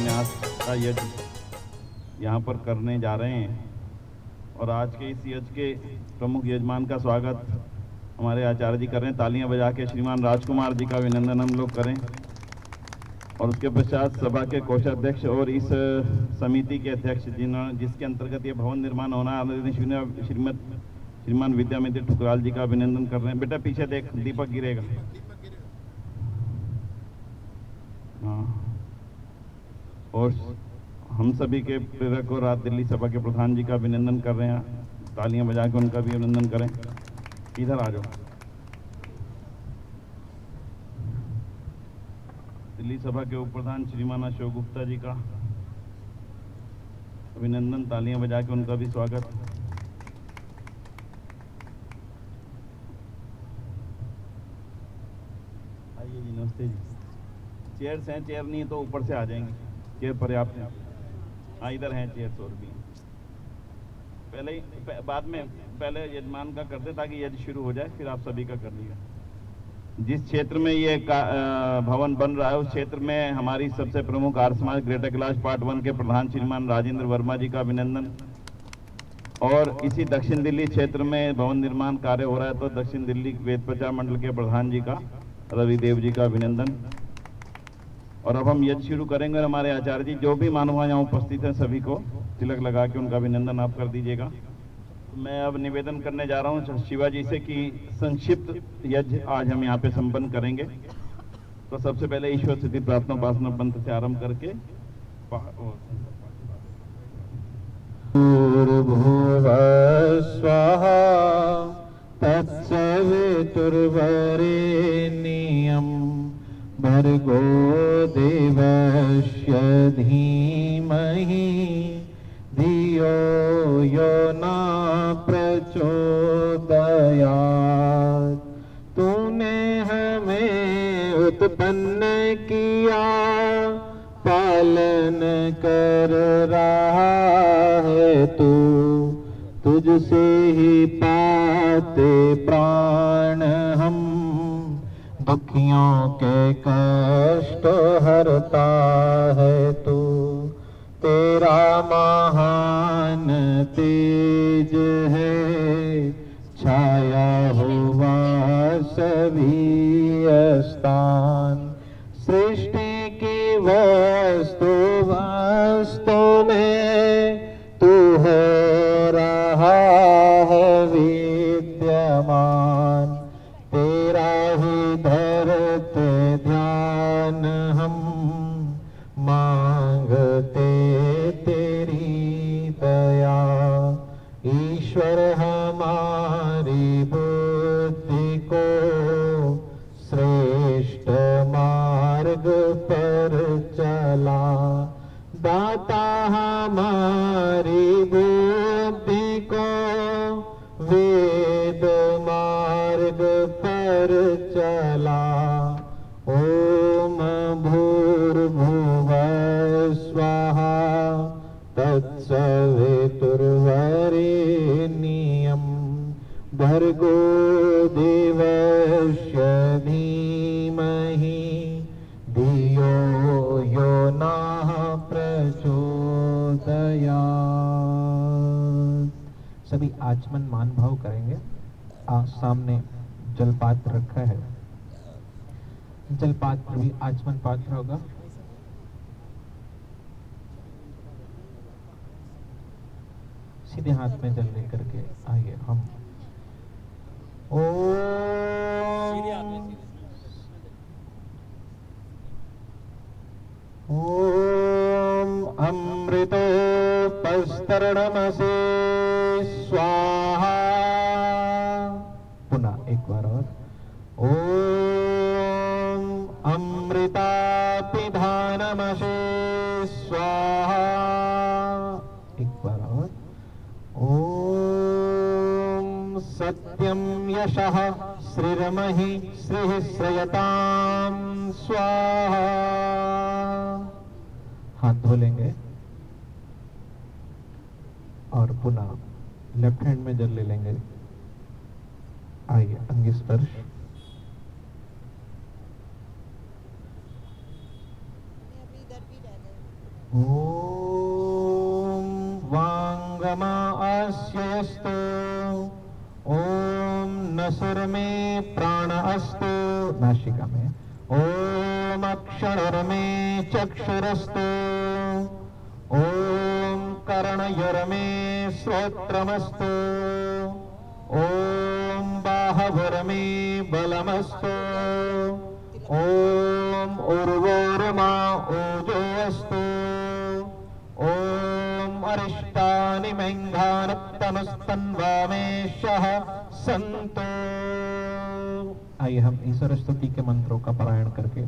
शिलान्यास का यज्ञ यहाँ पर करने जा रहे हैं। और आज के इस यज्ञ के प्रमुख यजमान का स्वागत हमारे आचार्य जी कर रहे हैं। तालियां बजा के श्रीमान राजकुमार जी का अभिनंदन हम लोग करें। और उसके पश्चात सभा के कोषाध्यक्ष और इस समिति के अध्यक्ष जिसके अंतर्गत ये भवन निर्माण होना है, श्रीमान विद्यामित्र ठुकराल जी का अभिनंदन कर रहे हैं। बेटा पीछे देख, दीपक गिरेगा। हाँ, और हम सभी के प्रेरक और रात दिल्ली सभा के प्रधान जी का अभिनंदन कर रहे हैं। तालियां बजा के उनका भी अभिनंदन करें। इधर आ जाओ। दिल्ली सभा के उप प्रधान श्रीमान अशोक गुप्ता जी का अभिनंदन, तालियां बजा के उनका भी स्वागत। आइए जी, नमस्ते जी। चेयर्स हैं, चेयर नहीं है तो ऊपर से आ जाएंगे, चेयर पर्याप्त है। हाँ, इधर हैं चेयर्स और भी। पहले ही बाद में पहले यजमान का करते ताकि यज्ञ शुरू हो जाए, फिर आप सभी का कर लीजिए। जिस क्षेत्र में ये भवन बन रहा है उस क्षेत्र में हमारी सबसे प्रमुख आर्य समाज ग्रेटर कैलाश पार्ट 1 के प्रधान श्रीमान राजेंद्र वर्मा जी का अभिनंदन। और इसी दक्षिण दिल्ली क्षेत्र में भवन निर्माण कार्य हो रहा है तो दक्षिण दिल्ली वेद प्रचार मंडल के प्रधान जी का रविदेव जी का अभिनंदन। और अब हम यज्ञ शुरू करेंगे। हमारे आचार्य जी जो भी मानव यहाँ उपस्थित हैं सभी को तिलक लगा के उनका अभिनंदन आप कर दीजिएगा। मैं अब निवेदन करने जा रहा हूँ शिवाजी से कि संक्षिप्त यज्ञ आज हम यहाँ पे संपन्न करेंगे। तो सबसे पहले ईश्वर स्थिति प्रार्थना उपासना मंत्र से आरंभ करके भूर्भुवः स्वः तत्सवितुर्वरेण्यं भर्गो देवस्य धीमहि धियो यो न प्रचोदयात्। तूने हमें उत्पन्न किया, पालन कर रहा है तू, तुझसे ही पाते प्राण हम, दुखियों के कष्ट हरता है तू। तेरा महान तेज है, छाया हुआ सभी स्थान। सृष्टि की वस्तु में तू हो रहा है विद्यमान। तेरा ही धरते ध्यान हम, मांगते तेरी दया। ईश्वर हमारी बुद्धि को श्रेष्ठ मार्ग पर चला। दाता हमारी बुद्धि को वेद मार्ग पर चला। ओम भूर्भुवः स्वः तत्सवितुर्वरेण्यं भर्गो देवस्य धीमहि धियो यो नः प्रचोदयात्। सभी आचमन मान भाव करेंगे। सामने जलपात्र रखा है, जलपात्र भी आचमन पात्र होगा। सीधे हाथ में जल लेकर के आइए हम ओम अमृतोपस्तरणमसे स्वाहा। पुनः एक बार और ओम अमृतापिधानमसे स्वाहा। एक बार और ओम सत्यं यशः श्रीरमहि श्रीः श्रयतां स्वाहा। हाथ धो लेंगे और पुनः लेफ्ट हैंड में जल ले लेंगे। आइए अंग स्पर्श। ॐ वाङ्गमा अस्य यस्तु ॐ नसुर्मे प्राण अस्तु नासिका में ॐ अक्षरमे चक्षुरस्तु ॐ कर्णयोर्मे श्रोत्रमस्तु ॐ बाहवरमे बलमस्तु ॐ उर्वोर्मा ओजोऽस्तु ॐ अरिष्टानि मैङ्घानत्तनुस्तन्वामेशः सन्तु। आइए हम ईश्वर स्तुति के मंत्रों का पारायण करके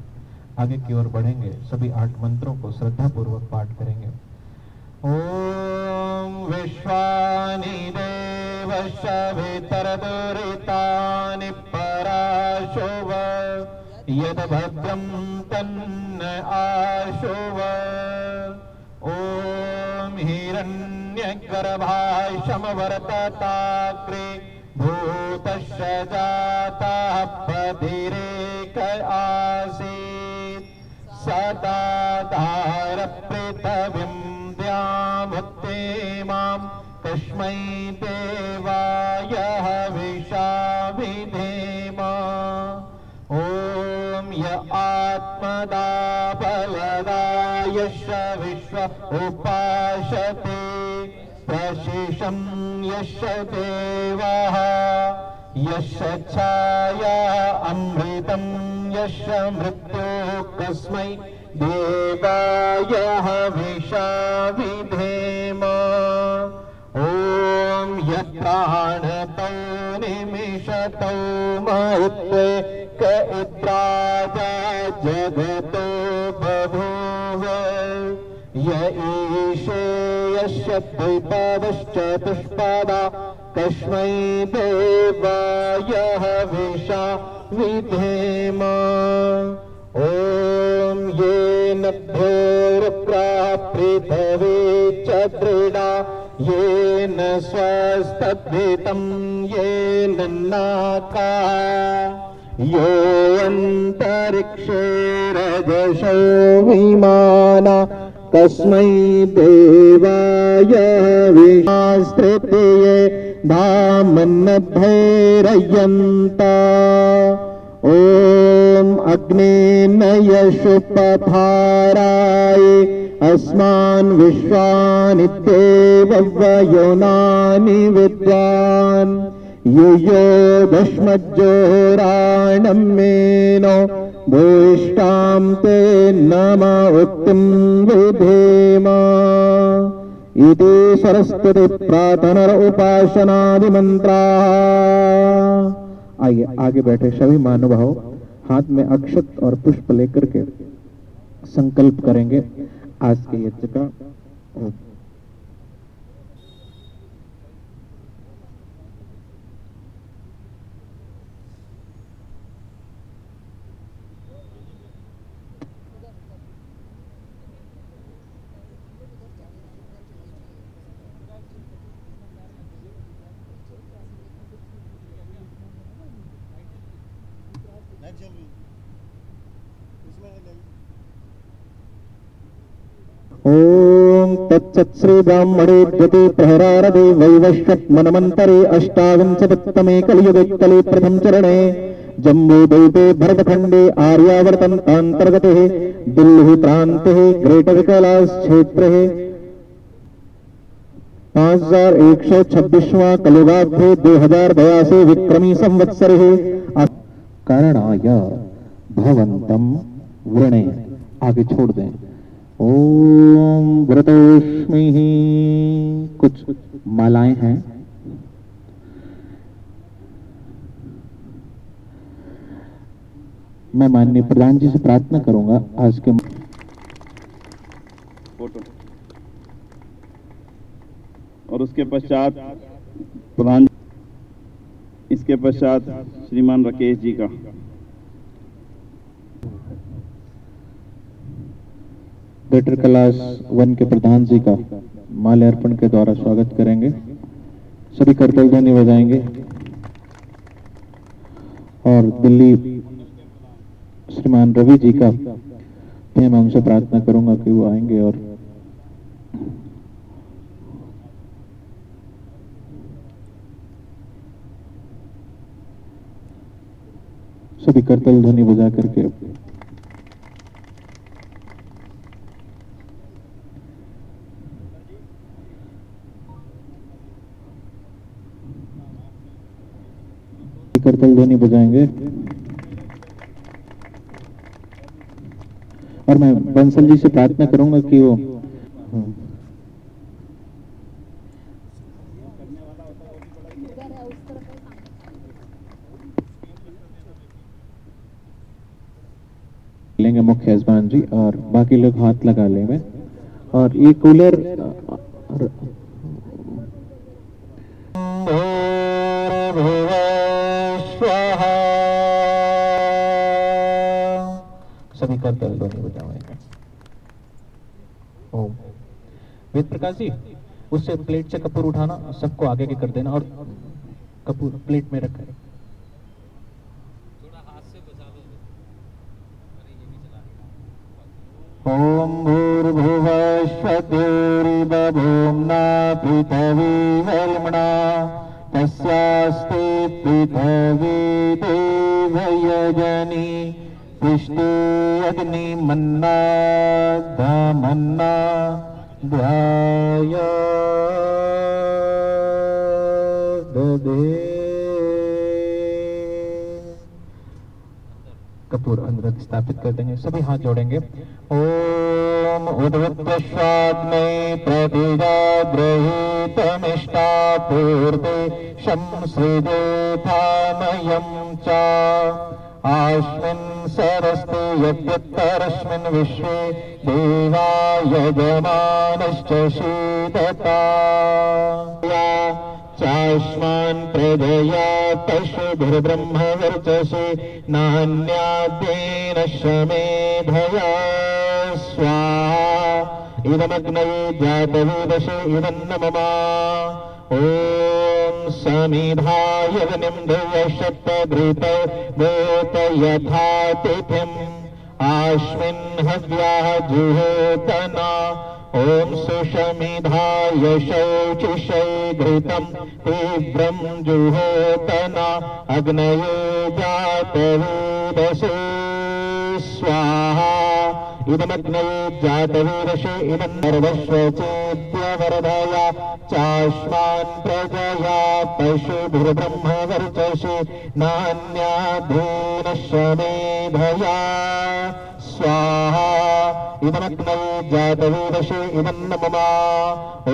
आगे की ओर बढ़ेंगे। सभी 8 मंत्रों को श्रद्धा पूर्वक पाठ करेंगे। ओम विश्वानि देवशवितरदुरितानि पराशुव यद भद्रं तन्न आशुव ओम हिरण्यगर्भाय समवर्तताग्रे भूतस्य जातः पधिरेक आसीत् सदा धार पृथिवीं द्यामुत्ते मां तस्मै देवाय हविषा विधेम ॐ य आत्मदा बलदा यस्य विश्व उपासते प्रशिषं यस्य देवः यस्य छाया अमृतं यस्य मृत्युः कस्मै देवाय हविषा विधेम ॐ यत्राणतौ निमिषतौ महत्त्वे क इत्राजा जगतो बभूव य ईशे यस्य द्विपादश्चतुष्पादा तस्मै देवाय हविषा विधेम ॐ येन भूरुक्रा पृथिवी च दृढा येन स्वस्तद्भितं येन नाका यो अन्तरिक्षे रजसो विमाना तस्मै देवाय विशास्त्रिये धामन्नभैरयन्ता ॐ अग्नेयशुपधाराय अस्मान् विश्वानि देववयोनानि विद्वान् युयो दश्मज्जोराणं मेनो भूष्टां ते नम उक्तिं विधेम इति सरस्वती प्रार्थना उपासनादि मंत्रा। आइए आगे बैठे सभी महानुभाव हाथ में अक्षत और पुष्प लेकर के संकल्प करेंगे आज के यज्ञ का। ओम तत्सत् श्री ब्राह्मणे द्वितीय प्रहरारदे वैवस्वत मनमंतरे अष्टाविंशतितमे कलियुगे कले प्रथम चरणे जम्बूद्वीपे भरतखंडे आर्यावर्तन्तान्तर्गते दिल्ली प्रान्ते ग्रेटर कैलाश क्षेत्रे 5126वां कलियुगाब्दे 2082 विक्रमी संवत्सरे कारणाय भवन्तं वृणे। आगे छोड़ दें। ओम व्रतोष्मि कुछ मालाएं हैं। मैं माननीय प्रधान जी से प्रार्थना करूंगा आज के फोटो और उसके पश्चात प्रधान, इसके पश्चात श्रीमान राकेश जी का ग्रेटर कैलाश वन के प्रधान जी का माल्यार्पण के द्वारा स्वागत करेंगे। सभी करतल ध्वनि बजाएंगे और दिल्ली श्रीमान रवि जी का मैं उनसे प्रार्थना करूंगा कि वो आएंगे और सभी करताल ध्वनि बजा करके करताल ध्वनि बजाएंगे। और मैं बंसल जी से प्रार्थना करूंगा कि वो लेंगे मुख्य यजमान जी और बाकी लोग हाथ लगा लेंगे। और ये कूलर सभी करताल ध्वनि बजाएंगे। ओम। वेद प्रकाश जी, उससे प्लेट से कपूर उठाना, सबको आगे के कर देना और कपूर प्लेट में रखें। ओम भूर्भुवः स्वः पृथिवी वल्मना तस्यास्ति पृथिवी देवयजनी पृष्ठे अग्नि मन्ना धमन्ना ध्याय दधे। कपूर अंदर स्थापित कर देंगे। सभी हाथ जोड़ेंगे। ओम उद्वत्स्वाग्ने प्रतिजाग्रहीतमिष्टापूर्ते शंसृजे थामयं च आश्विन् सरस्ते यद्युत्तरस्मिन् विश्वे देवा यजमानश्च शीतता चाश्मान् प्रजया पशुभिर्ब्रह्मवर्चसे नान्याद्येन श्रमेधया स्वाहा इदमग्नये जातवेदसे इदन्न मम। ॐ समिधाय अग्निं दिव्यशतघृतौ गोत यथा तिथिम् आश्विन् हव्याः जुहोतना। ओम सुषमिधाय शौचिषै घृतं तीव्रं जुहोतना अग्नये जातवेदसे स्वाहा इदमग्नये जातवेदसे इदं सर्वस्वचेद्यवरदया चाश्मान् प्रजया पशुभिर्ब्रह्मवर्चसे नान्याधीन श्रमेधया स्वाहा इदमग्नये जातवेदसे इदन्न मम। ॐ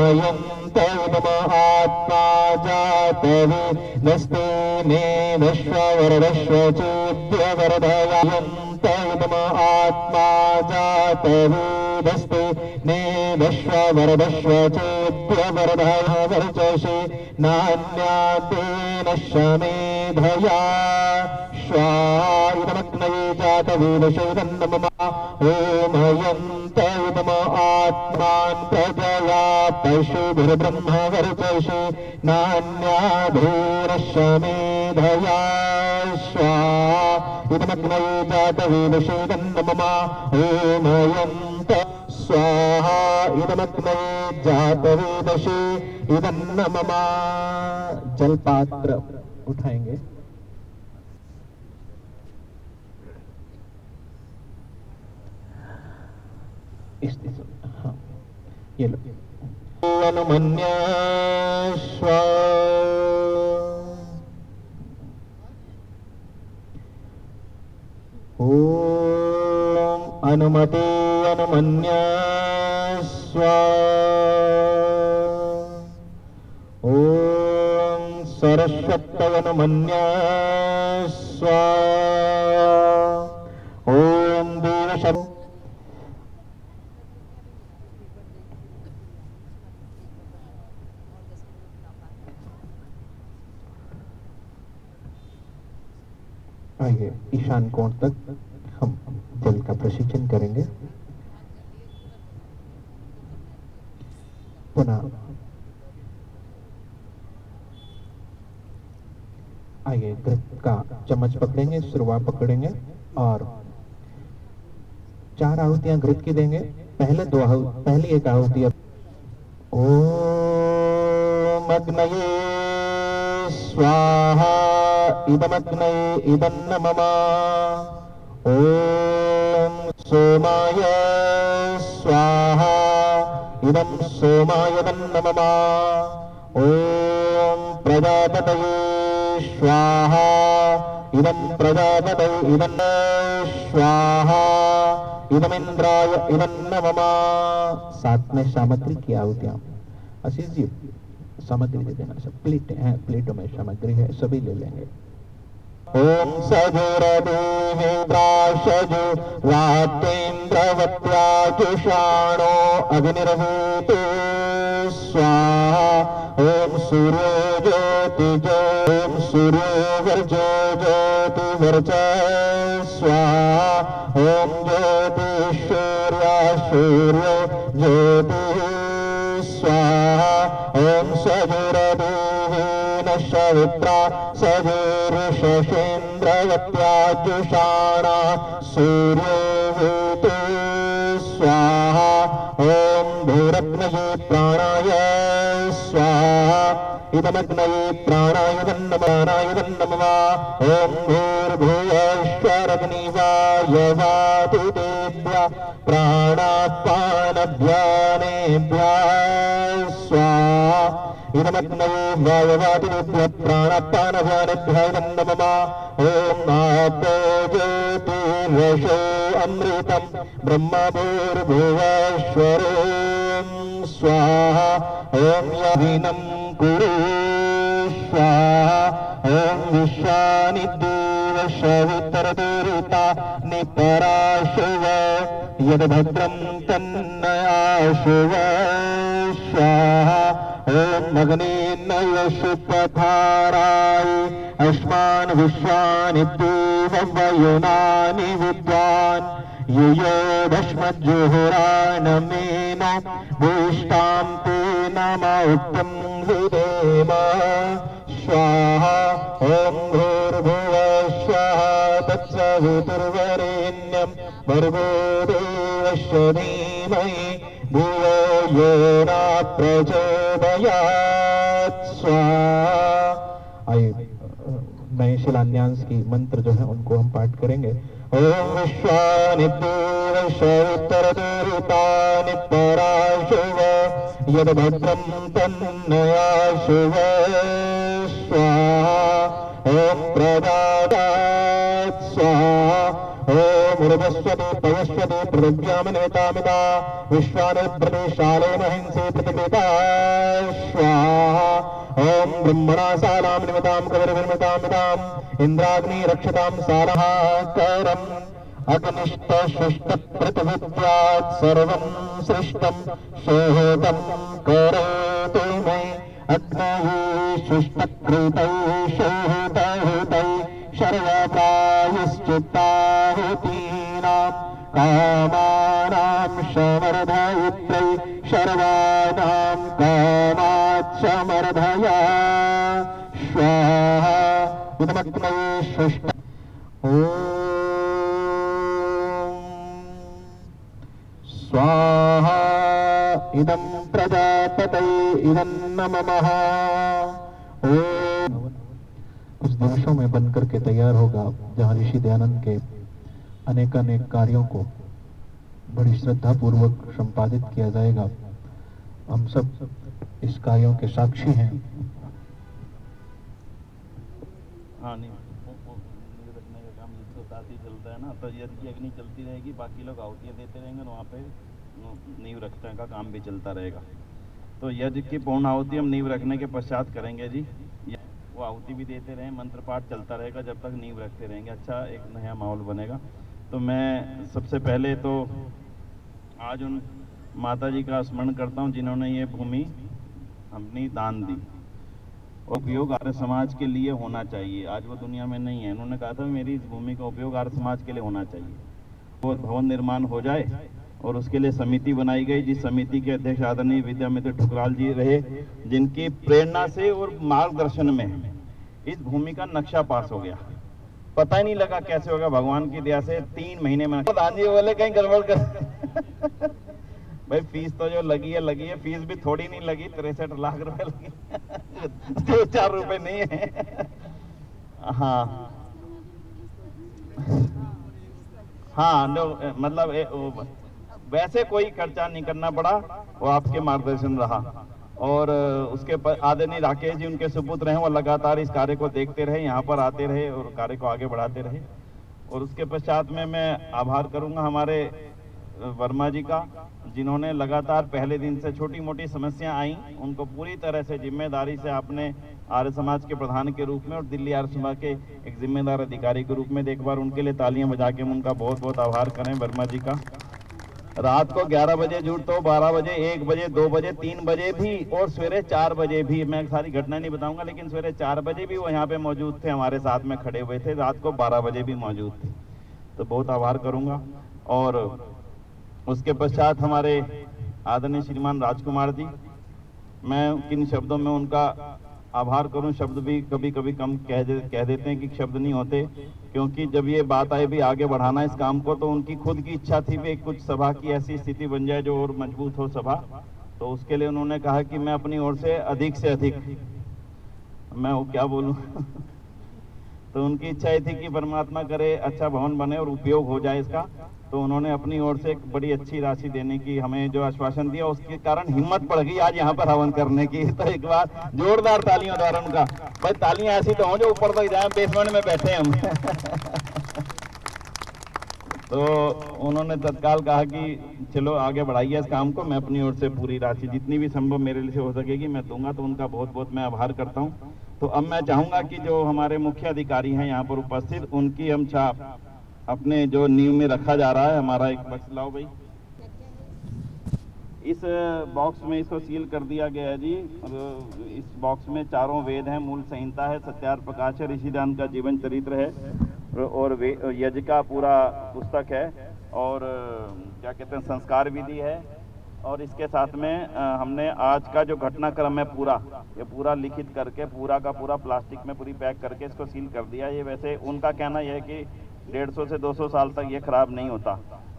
अयं तैदम आत्मा जातवेदस्ते नेदश्ववरदश्वचेद्यवरदयं तैदम आत्मा जातवेदस्ते नेदश्ववरदश्वचेद्यवरदयः वर्चसे नान्याद्येन श्रमेधया स्वाहा इदमग्नये जातवेदसे इदन्न मम। ॐ अयं तैदम आत्मान् प्रजया पशुभिर्ब्रह्मवर्चसे नान्याधीन श्रमेधया स्वाहा इदमग्नये जातवेदसे इदन्न मम। ॐ अयं स्वाहा इदमग्नये जातवेदसे इदन्न मम। जलपात्र उठाएंगे। इस हाँ ये लो। अनुमन्याश्व ओम अनुमते अनुमन्याश्व ओम सरस्वत्य अनुमन्याश्व ओम देवशब आइए ईशान कोण तक हम जल का प्रशिक्षण करेंगे। पुनः आइए घृत का चम्मच पकड़ेंगे, सुरवा पकड़ेंगे और 4 आहुतियां घृत की देंगे। पहली एक आहुति ओम अग्नये स्वाहा इदमग्नये इदन्न मम ओम सोमाय स्वाहा इदं सोमाय दन्न मम ओम प्रजापतये स्वाहा इदं प्रजापतये इदन्न स्वाहा इदमिंद्राय इदन्न मम। साथ में सामग्री की आहुतियां आशीष जी सामग्री दे देना। सब प्लेट है, प्लेटों में सामग्री है, सभी ले लेंगे। ओम सजुरदेवेन्द्राशजु वातेन्द्रवत्याजुषाणो अग्निर्भूतो स्वाहा ओम सूर्यो ज्योतिजो ओम सूर्यो वर्जो ज्योतिवर्ज स्वाहा ओम ज्योति सूर्य सूर्यो ज्योति स्वाहा ओम सजुरदेवेन सवित्रा सजुर्षेन्द्रवत्याजुषाणा सूर्यो भूतो स्वाहा ओम भूरग्नये प्राणाय स्वाहा इदमग्नये प्राणाय दन्नमः ओम भूर्भुवस्वरग्निवायवातु देव्या प्राणापानभ्यानेभ्यः स्वाहा इदमग्नये वायवादिभ्यः प्राणापानभ्यानेभ्यः नमः ओम आपो ज्योतिर्वशो अमृतं ब्रह्मभूर्भुवस्वरो स्वाहा ओम याविनं कुरु स्वाहा ओम विश्वानि देव सवितरदुरिता निपराशुव यद्भद्रं तन्नयाशुव स्वाहा ओम अग्नेन्न यशुपधाराय अस्मान् विश्वानि देववयुनानि विद्वान् युयो भस्मज्जुहुरानमेन भूष्टां ते नमोक्तं विदेम स्वाहा ओम भूर्भुवस्वः तत्सवितुर्वरेण्यं भर्गो देवस्य धीमहि धियो यो न प्रचोदयात् स्वाहा। आइए नए शिलान्यास की मंत्र जो है उनको हम पाठ करेंगे। ओम विश्वानि देव सवितरदुरितानि पराशुव यद्भद्रं तन्नयाशुव स्वाहा ओम प्रजादात् स्वाहा ओम उर्वस्वति पवस्वति पृथिव्यामनिमितामिता विश्वानि प्रदेशाले महिंसे प्रतिपिता स्वाहा ओम ब्रह्मणा सालां निमितां कविर्निमितामिताम् इंद्राग्नि रक्षतां सारः करम् अग्निष्ट शुष्ट प्रतिविद्यात् सर्वं सृष्टं सोहतं करोतु मे अग्नये शुष्टकृतैः सोहतहुतैः सर्वप्रायश्चित्ताहुतीनां कामानां समर्धयित्रै सर्वाणां कामाच्चमर्धया स्वाहा इदमग्नये शुष्ट स्वाहा इदं प्रजापतये इदन्न ममः ओम। कुछ दिवसों में बनकर के तैयार होगा जहाँ ऋषि दयानंद के अनेकानेक कार्यों को बड़ी श्रद्धा पूर्वक संपादित किया जाएगा। हम सब इस कार्यों के साक्षी हैं। हाँ नहीं नींव रखने का काम जिसको साथ ही चलता है ना, तो यज्ञ की अग्नि चलती रहेगी, बाकी लोग आहुतियाँ देते रहेंगे, वहाँ पे नींव रखने का काम भी चलता रहेगा। तो यज्ञ की पूर्ण आहुति हम नींव रखने के पश्चात करेंगे जी। वो आहुति भी देते रहें, मंत्र पाठ चलता रहेगा जब तक नींव रखते रहेंगे। अच्छा एक नया माहौल बनेगा। तो मैं सबसे पहले तो आज उन माता जी का स्मरण करता हूँ जिन्होंने ये भूमि अपनी दान दी। उपयोग आर्य समाज के लिए होना चाहिए। आज वो दुनिया में नहीं है। उन्होंने कहा था मेरी इस भूमि का उपयोग आर्य समाज के लिए होना चाहिए। वो भवन निर्माण हो जाए और उसके लिए समिति बनाई गई, जिस समिति के अध्यक्ष आदरणीय विद्यामित्र ठुकराल जी रहे, जिनकी प्रेरणा से और मार्गदर्शन में इस भूमि का नक्शा पास हो गया। पता ही नहीं लगा कैसे होगा, भगवान की दया से 3 महीने में दान जी बोले कहीं गड़बड़ कर भाई फीस तो जो लगी है, फीस भी थोड़ी नहीं लगी, 63 लाख रुपए लगी 2-4 रुपए नहीं है। हाँ हाँ, मतलब वैसे कोई खर्चा नहीं करना पड़ा, वो आपके मार्गदर्शन रहा। और उसके आदरणीय राकेश जी उनके सुपुत्र हैं, वो लगातार इस कार्य को देखते रहे, यहाँ पर आते रहे और कार्य को आगे बढ़ाते रहे। और उसके पश्चात में मैं आभार करूंगा हमारे वर्मा जी का, जिन्होंने लगातार पहले दिन से छोटी मोटी समस्या आई उनको पूरी तरह से जिम्मेदारी से आपने आर्य समाज के प्रधान के रूप में और दिल्ली आर्य समाज के एक जिम्मेदार अधिकारी के रूप में, एक बार उनके लिए तालियां बजा के हम उनका बहुत बहुत आभार करें वर्मा जी का। रात को 11 बजे जुट तो 12 बजे, 1 बजे, 2 बजे, 3 बजे भी और सवेरे 4 बजे भी, मैं सारी घटना नहीं बताऊंगा, लेकिन सवेरे 4 बजे भी वो यहाँ पे मौजूद थे, हमारे साथ में खड़े हुए थे, रात को 12 बजे भी मौजूद थे। तो बहुत आभार करूंगा। और उसके पश्चात हमारे आदरणीय श्रीमान राजकुमार जी, मैं किन शब्दों में उनका आभार करूं, शब्द भी कभी कभी कम कह देते हैं कि शब्द नहीं होते, क्योंकि जब ये बात आई भी आगे बढ़ाना इस काम को, तो उनकी खुद की इच्छा थी भी कुछ सभा की ऐसी स्थिति बन जाए जो और मजबूत हो सभा। तो उसके लिए उन्होंने कहा कि मैं अपनी ओर से अधिक, मैं वो क्या बोलूं तो उनकी इच्छा ये थी कि परमात्मा करे अच्छा भवन बने और उपयोग हो जाए इसका। तो उन्होंने अपनी ओर से एक बड़ी अच्छी राशि देने की हमें जो आश्वासन दिया, उसके कारण हिम्मत पड़ गई आज यहाँ पर हवन करने की। तो एक बार जोरदार तालियों द्वारा उनका, भाई तालियां ऐसी तो हो जो ऊपर तक जाए, बेसमेंट में बैठे हम तो उन्होंने तत्काल कहा कि चलो आगे बढ़ाइए इस काम को, मैं अपनी ओर से पूरी राशि जितनी भी संभव मेरे लिए हो सकेगी मैं दूंगा। तो उनका बहुत बहुत मैं आभार करता हूँ। तो अब मैं चाहूंगा कि जो हमारे मुख्य अधिकारी हैं यहाँ पर उपस्थित, उनकी हम छाप अपने जो नींव में रखा जा रहा है, हमारा एक बक्स लाओ भाई, इस बॉक्स में इसको सील कर दिया गया है जी। इस बॉक्स में चारों वेद हैं, मूल संहिता है, सत्यार्थ प्रकाश है, ऋषिदान का जीवन चरित्र है और यज्ञ का पूरा पुस्तक है और क्या कहते हैं संस्कार विधि है। और इसके साथ में हमने आज का जो घटनाक्रम है ये पूरा लिखित करके पूरा का पूरा प्लास्टिक में पूरी पैक करके इसको सील कर दिया। ये वैसे उनका कहना यह है कि 150 से 200 साल तक ये खराब नहीं होता।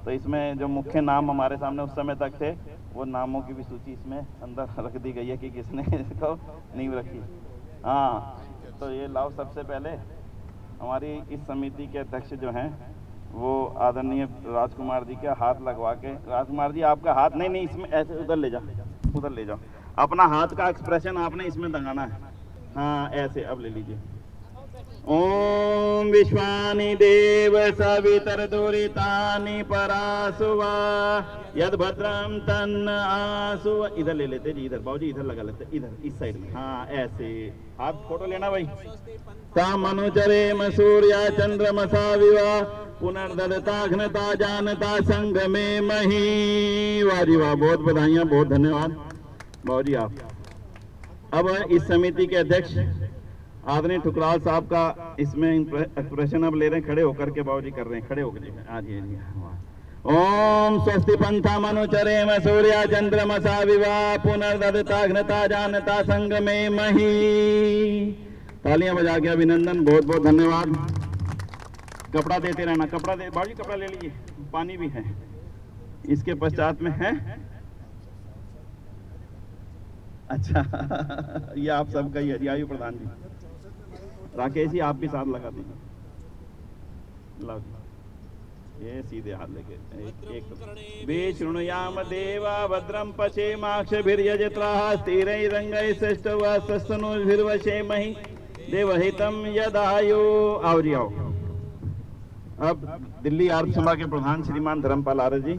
तो इसमें जो मुख्य नाम हमारे सामने उस समय तक थे, वो नामों की भी सूची इसमें अंदर रख दी गई है कि किसने इसको नींव रखी। हाँ, तो ये लाओ। सबसे पहले हमारी इस समिति के अध्यक्ष जो हैं वो आदरणीय राजकुमार जी के हाथ लगवा के, राजकुमार जी आपका हाथ नहीं इसमें ऐसे उधर ले जाओ, अपना हाथ का एक्सप्रेशन आपने इसमें दंगाना है। हाँ ऐसे, अब ले लीजिए। ओम विश्वानि देव सवितरदुरितानि परासुवा यद भद्रम तन्न आसुवा। इधर ले लेते जी, इधर बाबूजी इधर लगा लेते, इधर इस साइड में। हाँ ऐसे, हाथ फोटो लेना भाई। तामनुचरे सूर्या चंद्रमसा विवा पुनर्दत्ताघ्नता जानता संगमे मही। वाह जी वाह, बहुत बधाइयाँ, बहुत धन्यवाद बाबूजी आप। अब इस समिति के अध्यक्ष आदरणीय ठुकराल साहब का इसमें एक्सप्रेशन अब ले रहे हैं, खड़े होकर के बाबूजी कर रहे हैं, खड़े होकर आज ये। ओम स्वस्ति पंथा मनुचरे सूर्या चंद्रमसा विवा पुनर्दत्ताघ्नता जानता संगमे मही। तालियां बजा के अभिनंदन, बहुत बहुत धन्यवाद। कपड़ा देते रहना, कपड़ा दे बाबूजी, कपड़ा ले लीजिए, पानी भी है। इसके पश्चात में है अच्छा ये आप सबका ही है, आयु प्रधान जी, राकेश जी आप भी साथ लगा दीजिए। लो ये सीधे हाथ लेके एक वे शृणुयाम देवा भद्रम पश्येमाक्षभिर्यजत्राः स्थिरैरङ्गैः सृष्टवास्तनुभिर्वशेमहि देवहितं यदायु। आओ जी आओ। अब दिल्ली आर्य सभा के प्रधान श्रीमान धर्मपाल आर्य जी,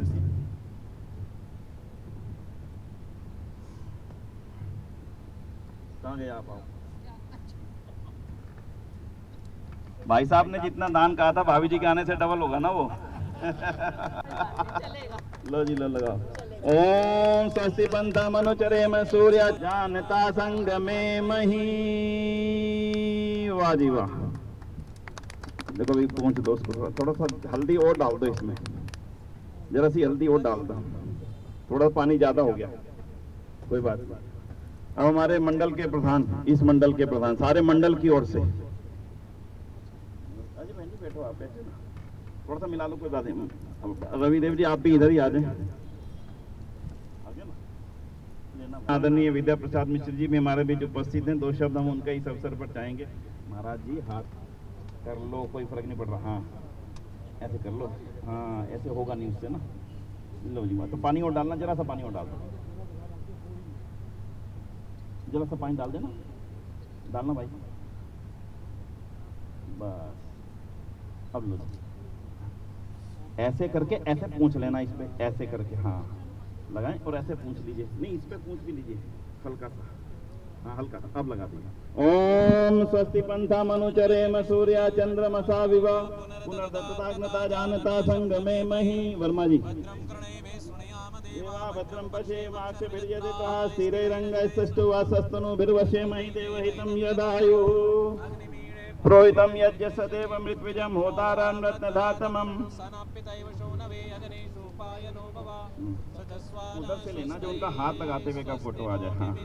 कहाँ गए आप? आओ भाई साहब ने जितना दान कहा था भाभी जी के आने से डबल होगा ना वो लो जी लो लगाओ। ओम स्वस्ति पंथा मनुचरे में सूर्य जानता संग में मही। वाह जी वाह। देखो भाई पहुंच दो उसको, थोड़ा सा हल्दी और डाल दो इसमें, जरा सी हल्दी और डाल दो, थोड़ा पानी ज्यादा हो गया, कोई बात नहीं। अब हमारे मंडल के प्रधान, इस मंडल के प्रधान, सारे मंडल की ओर से, बैठो आप, बैठे ना, थोड़ा सा मिला लो, कोई बात नहीं। रविदेव जी आप भी इधर ही आ जाए। आदरणीय विद्या प्रसाद मिश्र जी भी हमारे बीच उपस्थित हैं। 2 शब्द हम उनके इस अवसर पर चाहेंगे। महाराज जी हाथ कर लो, कोई फर्क नहीं पड़ रहा। हाँ ऐसे कर लो, हाँ ऐसे होगा नहीं उससे ना। लो जी तो पानी और डालना, जरा सा पानी और डाल दो, जरा सा पानी डाल देना, डालना भाई, बस। अब लो ऐसे करके ऐसे पूछ लेना, इस पे ऐसे करके हाँ लगाएं और ऐसे पूछ लीजिए। नहीं इस पे पूछ भी लीजिए हल्का सा, हाँ हल्का सा, अब लगा दीजिए। ओम स्वस्ति पंथा मनुचरे म सूर्या चंद्रमसा विवा पुनर्दत्ताग्नता जानता संगमे मही। वर्मा जी भद्रम पशे वाक्षभिर्यदितः स्थिरैरङ्गैस्तस्तु वासस्तनुभिर्वशे महि देवहितं यदायु प्रोहितं यज्ञ सदेव मृत्विजं होतारं रत्नधातमम्। उधर से लेना जो उनका हाथ लगाते हुए का फोटो आ जाए। हाँ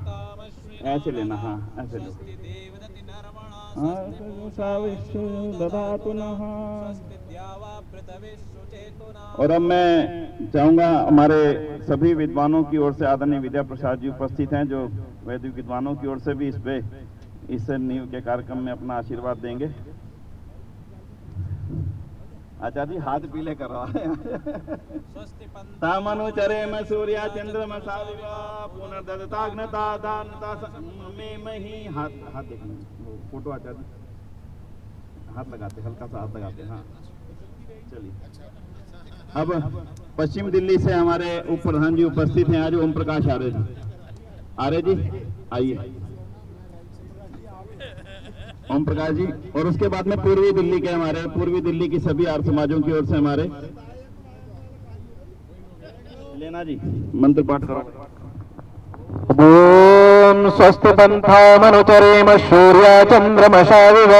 ऐसे लेना, हाँ ऐसे लो। और अब मैं चाहूंगा हमारे सभी विद्वानों की ओर से आदरणीय विद्या प्रसाद जी उपस्थित हैं, जो वैदिक विद्वानों की ओर से भी इस नींव के कार्यक्रम में अपना आशीर्वाद देंगे। आचार्य जी हाथ पीले कर रहा है। तामनुचरे में सूर्या चंद्रमसा विवा पुनर्दत्ताग्नता दानता में मही। हाथ देखना, फोटो आचार्य हाथ लगाते, हल्का सा हाथ लगाते। हाँ चलिए। अब पश्चिम दिल्ली से हमारे उप प्रधान जी उपस्थित हैं आज, ओम प्रकाश आर्य जी। आर्य जी आइए, ओम प्रकाश जी। और उसके बाद में पूर्वी दिल्ली के हमारे, पूर्वी दिल्ली की सभी आर्य समाजों की ओर से हमारे लेना जी मंत्र पाठ करो। ओम स्वस्ति पंथा मनुचरेम सूर्या चंद्रमसा विव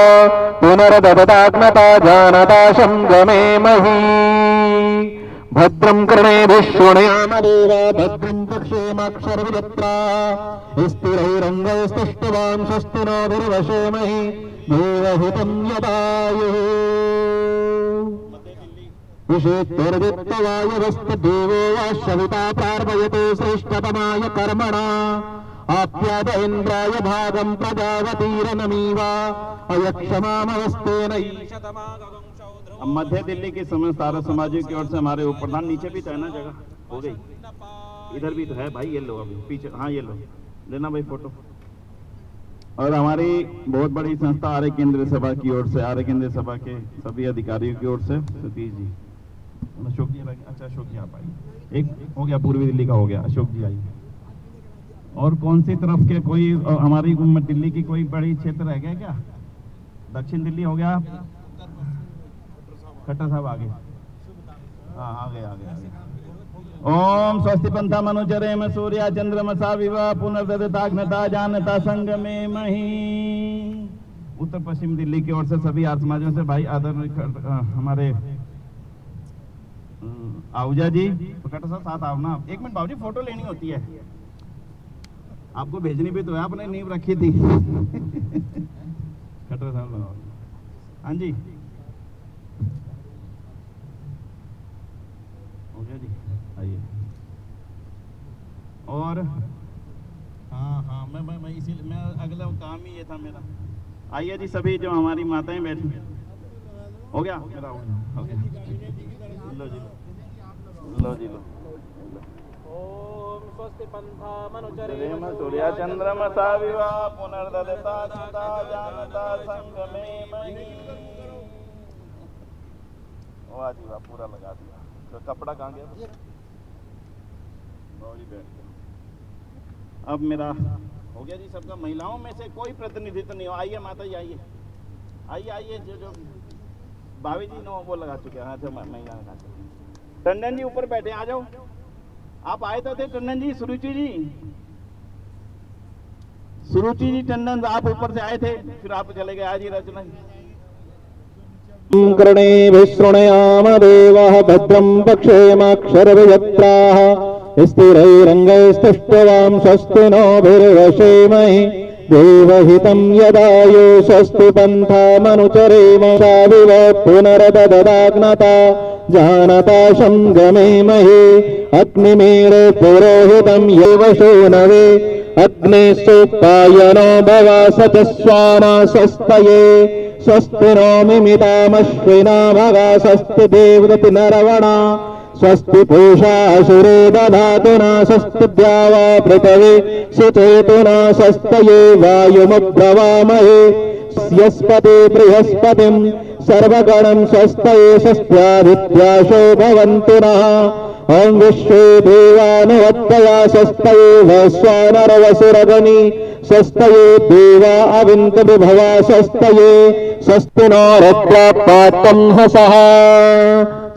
पुनर्दत्ताग्नता जानता संगमे मही। भद्रं कर्णेभिः शृणुयाम देवा भद्रं पश्येमाक्षरविजत्राः स्थिरैरङ्गैस्तुष्टुवां स्वस्ति नो भिर्वशेमहि देवहितं यदायुः। विषेत्तर्वित्तवायवस्तदेवो वा सविता प्रार्पयते श्रेष्ठतमाय कर्मणा आप्याद इन्द्राय भागं प्रजावतीरनमीवा अयक्षमामवस्तेन। अब मध्य दिल्ली की समस्त आर्य समाजों की ओर से हमारे उप प्रधान, नीचे भी तो है ना जगह, हो गई, इधर भी तो है भाई, ये लो अभी पीछे, हाँ ये लो लेना भाई फोटो। और हमारी बहुत बड़ी संस्था आर्य केंद्रीय सभा की ओर से, आर्य केंद्रीय सभा के सभी अधिकारियों की ओर से सतीश जी, अशोक जी, अच्छा अशोक जी आप आइए। एक हो गया, पूर्वी दिल्ली का हो गया, अशोक जी आइए। और कौन सी तरफ के कोई हमारी दिल्ली की कोई बड़ी क्षेत्र रह गया क्या? दक्षिण दिल्ली हो गया, खट्टर साहब आगे, हाँ आगे आगे आगे। ओम स्वस्ति पंथा मनुचरे में सूर्या चंद्रमसा विवा पुनर्दत्ताग्नता जानता संगमे मही। उत्तर पश्चिम दिल्ली की ओर से सभी आर्य समाजों से भाई आदर हमारे आहूजा जी, खट्टर साहब साथ आओ ना। 1 मिनट बाबूजी, फोटो लेनी होती है, आपको भेजनी भी तो है, आपने नींव रखी थी। खट्टर साहब लगाओ। हाँ जी हो गया जी, आइए। और हाँ मैं इसीलिए मैं अगला काम ही ये था मेरा। आइए जी सभी जो हमारी माताएं बैठी, हो गया मेरा, हो गया। लो जी लो जी लो। ओम स्वस्ति पंथा मनुचरे सूर्या चंद्रमसा विवा पुनर्दत्ताग्नता जानता संगमे मही। वाह जी वाह, पूरा लगा दिया। तो कपड़ा कहाँ गया? अब मेरा हो गया जी सबका। महिलाओं में से कोई प्रतिनिधित्व नहीं हो, आइए माता जी आइए, आइए आइए। जो भाभी जी नो वो लगा चुके हैं। अच्छा महिला लगा चुके। टंडन जी ऊपर बैठे, आ जाओ। आप आए तो थे टंडन जी, सुरुचि जी, सुरुचि जी टंडन, आप ऊपर से आए थे, फिर आप चले गए। आज ही रचना कर्णेभिः शृणुयाम देवः भद्रं पश्येमाक्षरविजत्राः स्थिरैरङ्गैस्तुष्टुवां स्वस्ति नोभिर्वशेमहि देवहितं यदायुः। स्वस्ति पंथा मनुचरेम विव पुनर्दत्ताग्नता जानता संगमे महे अग्निमेरे पुरोहितं येव शोनवे अग्ने सोपायनो भव सचस्वाना स्वस्तये स्वस्ति नो मिमितामश्विना भगा स्वस्ति देवदति नरवणा स्वस्ति पूषा असुरे दधातु न स्वस्ति द्यावा पृथिवी सुचेतुना स्वस्तये वायुमब्रवामहे यस्पति बृहस्पतिं सर्वगणं स्वस्तये स्वस्त्यादित्याशो भवन्तु नः ॐ विश्वे देवानुवत्तया स्वस्तये वस्वानरवसुरगणि स्वस्तये देवा अविन्त विभवा स्वस्तये स्वस्ति नो रुद्रपातं हसः।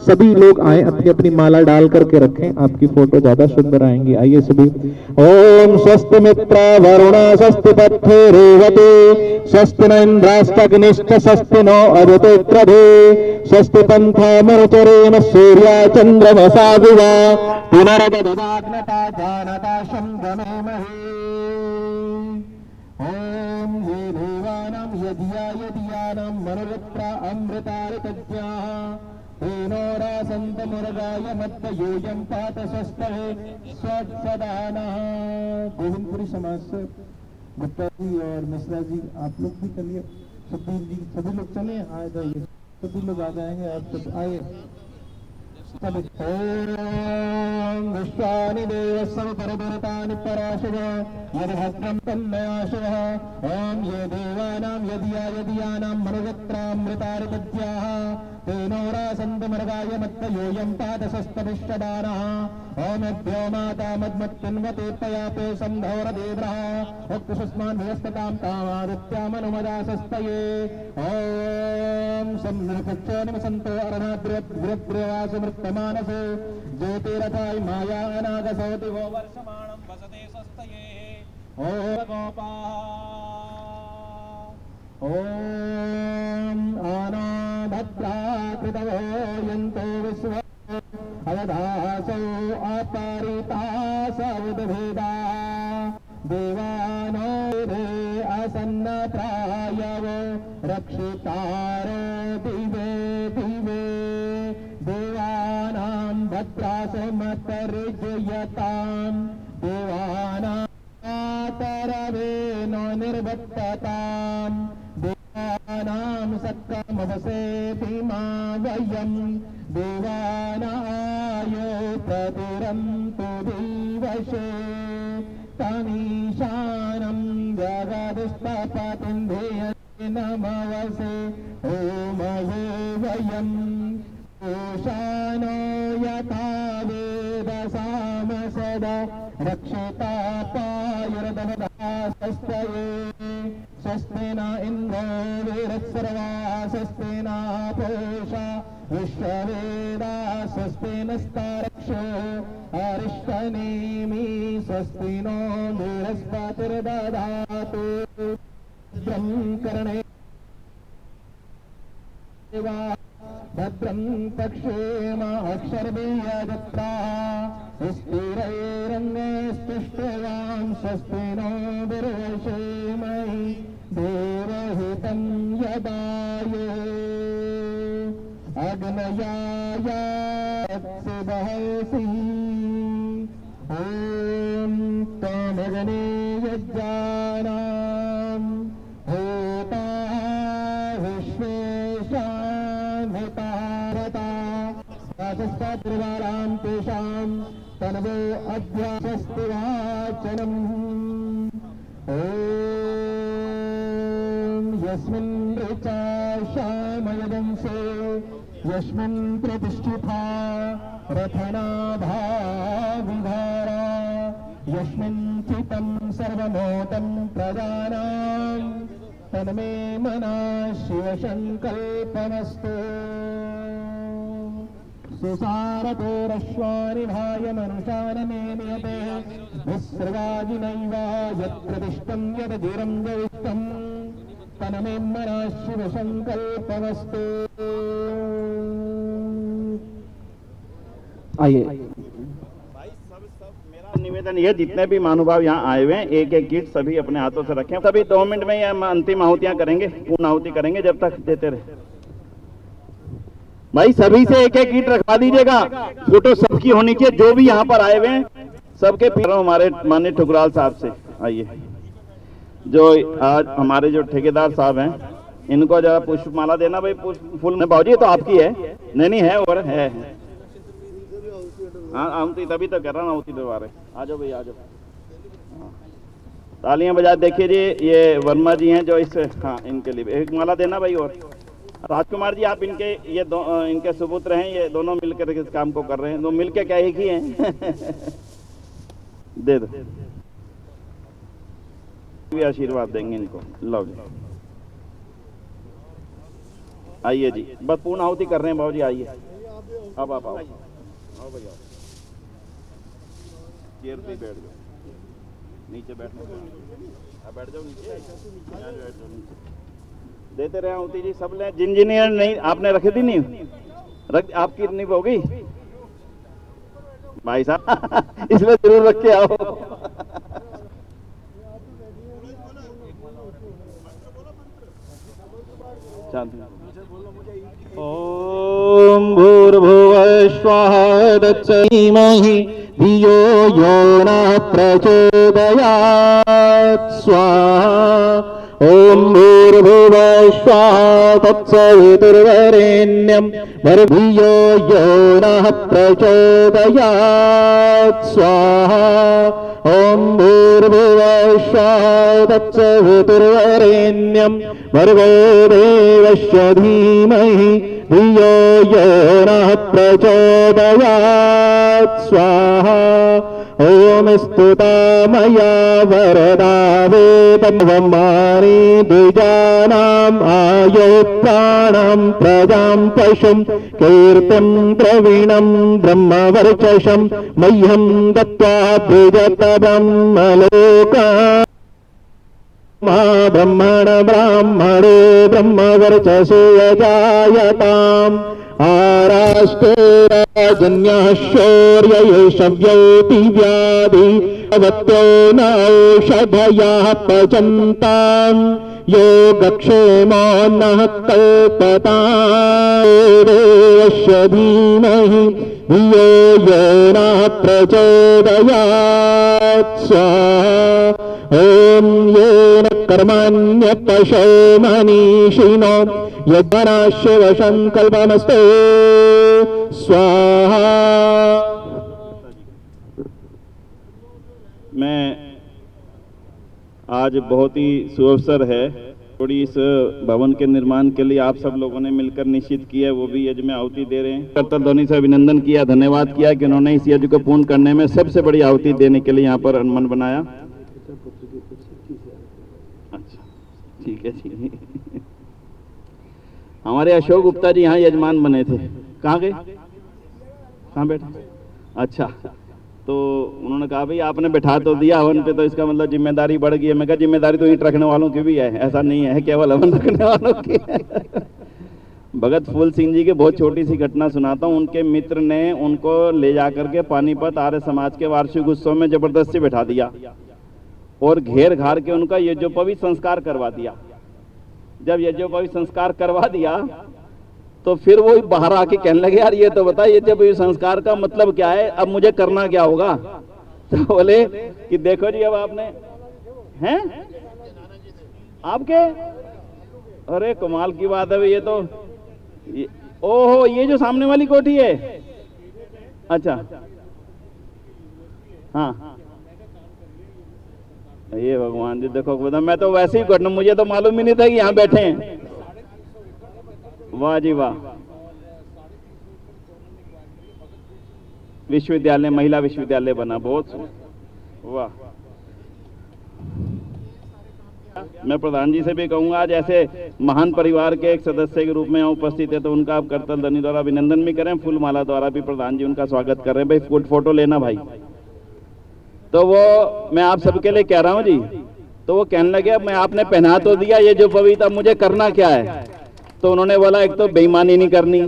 सभी लोग आए, अपनी अपनी माला डाल करके रखें, आपकी फोटो ज्यादा सुंदर आएंगी। आइए सभी। ओम स्वस्ति मित्रा वरुण स्वस्ति पत्थे रेवते स्वस्ति न इंद्रास्तग्निश्च स्वस्ति नो अदितित्रधे स्वस्ति पंथा मरुचरेण सूर्या चंद्रमसा दिवा पुनरददाग्नता जानता शंगमे महे। ओम ये देवानां यदियानां मनुरुत्रा अमृतारितज्ञाः तेनोरासन्तमुर्गाय मत्तयोऽयं पात स्वस्तये स्वसदानः। गोविंदपुरी समाज से गुप्ता जी और मिश्रा जी आप लोग भी चलिए, सतीश जी सभी लोग चले आ जाइए, सभी लोग आ जाएंगे, आप सब आए। ओम विश्वानि देवस्व परदरतानि पराशव यद्भद्रं तन्मयाशवः। ओम ये देवानां यदियानां मनुगत्रामृतारितज्ञाः तेनोरासन्तमर्गाय मत्तयोऽयं पात स्वस्तविष्टदानः। ओमेभ्यो माता मद्मत्तिन्वते पयापे संधौरदेव्रः उक्तुष्मान् विवस्ततां तामादित्यामनुमदासस्तये। ओम सम्नृपक्षो निवसन्तो अरणाद्रिवद्रिवासमृत्तमानसे ज्योतिरथाय माया अनागसो दिवो वर्षमाणं वसते स्वस्तये। ओम गोपाः ओम आना भद्रा कृतवो यन्तो विश्व अवधासो अपरितासवुद्भेदा देवानो दे असन्नप्रायवो रक्षितारो दिवे दिवे देवानां भद्रासो मतर्जयतां देवानां तरवेनो निर्वत्तताम् देवानां सत्कमवसे भीमा वयं देवानायो प्रतिरन्तु दिवशे तमीशानं जगदुष्टपतिं नमवसे ओमये वयं ओशानो यथा वेदसाम सदा रक्षिता पायुर्दमदास्तये। स्वस्ति न इन्द्रो वीरस्सर्वा स्वस्ति न पूषा विश्ववेदा स्वस्ति नस्तारक्षो अरिष्टनेमि स्वस्ति नो बृहस्पतिर्दधातु भद्रं कर्णे भद्रं पक्षेम अक्षरभीयजत्राः स्थिरैरङ्गैस्तुष्टवां स्वस्ति नो विरोषेमहि देवहितं यदाये अग्नयायात्सिबहसि ॐ त्वमग्ने यज्ञानां होता विश्वेशान्वितारता वाचस्पतिर्वारां तेषां तनवो अध्यासस्ति वाचनम्। ॐ यस्मिन् ऋचा श्यामयदंसे यस्मिन् प्रतिष्ठिता रथनाभा विधारा यस्मिन् चितं सर्वमोतं प्रजानां तन्मे मनः शिवसङ्कल्पमस्तु। सुसारतोरश्वानि भाय मनुषानमेनियते विसृगाजिनैव यत्प्रतिष्ठं यदधिरं जविष्टं तन्मे मनः शिवसङ्कल्पमस्तु। आइए भाई सब मेरा निवेदन ये, जितने भी महानुभाव यहाँ आए हुए हैं, एक एक किट सभी अपने हाथों से रखें। सभी 2 मिनट में ये अंतिम आहुतियां करेंगे, पूर्ण आहुति करेंगे, जब तक देते रहे। भाई सभी से एक एक ईंट रखवा दीजिएगा, फोटो सबकी होनी चाहिए, जो भी यहाँ पर आए हुए हैं सबके पीछे। हमारे माननीय ठुकराल साहब से आइए, जो आज हमारे जो ठेकेदार साहब हैं, इनको जरा पुष्पमाला देना भाई, फूल में बाबूजी तो आपकी है, नहीं है और है। हाँ आउती तभी तो कर रहा हूँ, आउती दोबारा आ जाओ भाई, आ जाओ। तालियां बजा। देखिए जी, ये वर्मा जी हैं जो इस, हाँ इनके लिए एक माला देना भाई। और राजकुमार जी आप इनके ये इनके सुपुत्र हैं, ये दोनों मिलकर इस काम को कर रहे हैं, दो मिलकर क्या एक ही हैं। दे दो, भी आशीर्वाद देंगे इनको। लो जी, आइए जी, बस पूर्ण आहुति कर रहे हैं बाबू जी, आइए अब आप आओ, आओ भाई आओ, चेयर पे बैठ जाओ, नीचे बैठने अब बैठ जाओ, नीचे यहाँ बैठ जाओ, नीचे देते रहे आहुति जी, सब ले। जिन नहीं आपने रखे थी, नहीं रख, आपकी नहीं होगी भाई साहब, इसलिए जरूर रख के आओ। ओम भूर्भुवः स्वः तत्सवितुर्वरेण्यं धियो यो नः प्रचोदयात् स्वाहा। ओम भूर्भुवः स्वः तत्सवितुर्वरेण्यं धियो यो नः प्रचोदयात् स्वाहा। ओम भूर्भुवः स्वः तत्सवितुर्वरेण्यं भर्गो देवस्य धीमहि धियो यो नः प्रचोदयात् स्वाहा। ओम स्तुता मया वरदा वेदमवानि द्विजानाम् आयो प्राणं प्रजां पशुं कीर्तिं द्रविणं ब्रह्मवर्चसं मह्यं दत्त्वा द्विजतरं लोका ब्रह्मण ब्राह्मणे ब्रह्मवर्चसे यजायताम् आराष्टे राजन्यः शौर्यये शव्योति व्याधि अवत्यो नौषधयः पचन्ताम् योगक्षेमो नः कल्पताम् देवस्य धीमहि धियो यो नः प्रचोदयात् स्वाहा। ओम येन कर्मण्यपशो मनीषिणो यज्ञना शिव संकल्पमस्तु स्वाहा। मैं आज बहुत ही सुअवसर है, थोड़ी इस भवन के निर्माण के लिए आप सब लोगों ने मिलकर निश्चित किया है, वो भी यज्ञ में आहुति दे रहे हैं। करतल ध्वनि से अभिनंदन किया, धन्यवाद किया कि उन्होंने इस यज्ञ को पूर्ण करने में सबसे बड़ी आहुति देने के लिए यहाँ पर अनुमन बनाया। अच्छा ठीक है जी। हमारे अशोक गुप्ता जी यहाँ यजमान बने थे, कहाँ गए, कहाँ बैठे? अच्छा, तो उन्होंने कहा भाई आपने बैठा तो दिया हवन पे, तो इसका मतलब जिम्मेदारी बढ़ गई है। मैं कहा जिम्मेदारी तो ईंट रखने वालों की भी है, ऐसा नहीं है केवल हवन रखने वालों की है। भगत फूल सिंह जी की बहुत छोटी सी घटना सुनाता हूँ। उनके मित्र ने उनको ले जाकर के पानीपत आर्य समाज के वार्षिक उत्सव में जबरदस्ती बैठा दिया और घेर घार के उनका यज्ञोपवीत संस्कार करवा दिया। जब यज्ञोपवीत संस्कार करवा दिया तो फिर वो बाहर आके कहने लगे यार ये तो बता, यज्ञोपवीत संस्कार का मतलब क्या है, अब मुझे करना क्या होगा? तो बोले कि देखो जी अब आपने हैं आपके, अरे कमाल की बात है ये तो, ओहो ये जो सामने वाली कोठी है, अच्छा हाँ ये भगवान जी देखो, मैं तो वैसे ही घटना, मुझे तो मालूम ही नहीं था कि यहाँ बैठे हैं। वाह जी वाह, विश्वविद्यालय, महिला विश्वविद्यालय बना, बहुत वाह। मैं प्रधान जी से भी कहूंगा आज ऐसे महान परिवार के एक सदस्य के रूप में यहाँ उपस्थित है तो उनका आप करतल ध्वनि द्वारा अभिनंदन भी करें, फूल माला द्वारा भी प्रधान जी उनका स्वागत कर रहे हैं। भाई फोटो लेना भाई। तो वो मैं आप सबके लिए कह रहा हूँ जी, तो वो कहने लगे मैं आपने पहना तो दिया ये जो पवित्र, मुझे करना क्या है? तो उन्होंने बोला एक तो बेईमानी नहीं करनी,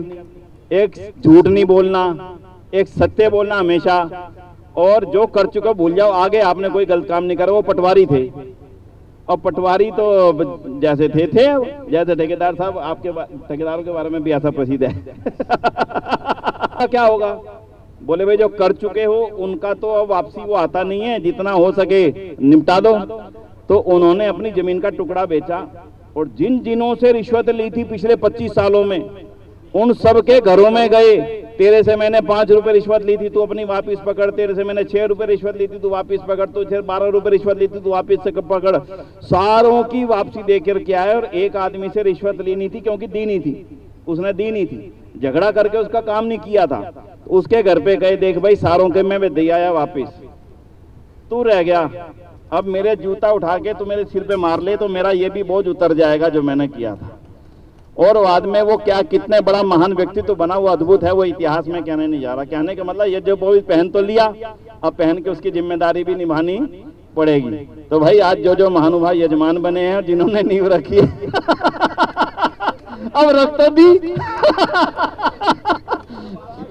एक झूठ नहीं बोलना, एक सत्य बोलना हमेशा, और जो कर चुका भूल जाओ, आगे आपने कोई गलत काम नहीं करा। वो पटवारी थे, और पटवारी तो जैसे थे जैसे ठेकेदार साहब, आपके ठेकेदारों के बारे में भी ऐसा प्रसिद्ध है। क्या होगा? बोले भाई जो कर चुके हो उनका तो अब वापसी वो आता नहीं है, जितना हो सके निपटा दो। तो उन्होंने अपनी जमीन का टुकड़ा बेचा और जिन जिनों से रिश्वत ली थी पिछले 25 सालों में, उन सब के घरों में गए। तेरे से मैंने 5 रुपए रिश्वत ली थी, तू अपनी वापिस पकड़। तेरे से मैंने 6 रुपए रिश्वत ली थी, तू वापिस पकड़। तू 12 रुपए रिश्वत ली थी, तू वापिस से पकड़। सारों की वापसी देकर के आए। और एक आदमी से रिश्वत लेनी थी क्योंकि दी नहीं थी, उसने दी नहीं थी, झगड़ा करके उसका काम नहीं किया था। उसके घर पे गए, देख भाई सारों के मैं दे आया वापिस, तू रह गया। अब मेरे जूता उठा के तू मेरे सिर पे मार ले तो मेरा ये भी बोझ उतर जाएगा जो मैंने किया था। और बाद में वो क्या कितने बड़ा महान व्यक्तित्व बना, वो अद्भुत है, वो इतिहास में कहने नहीं जा रहा। कहने का मतलब ये जो वो पहन तो लिया, अब पहन के उसकी जिम्मेदारी भी निभानी पड़ेगी। तो भाई आज जो जो महानुभाव यजमान बने हैं, जिन्होंने नींव रखी है अब रख तो दी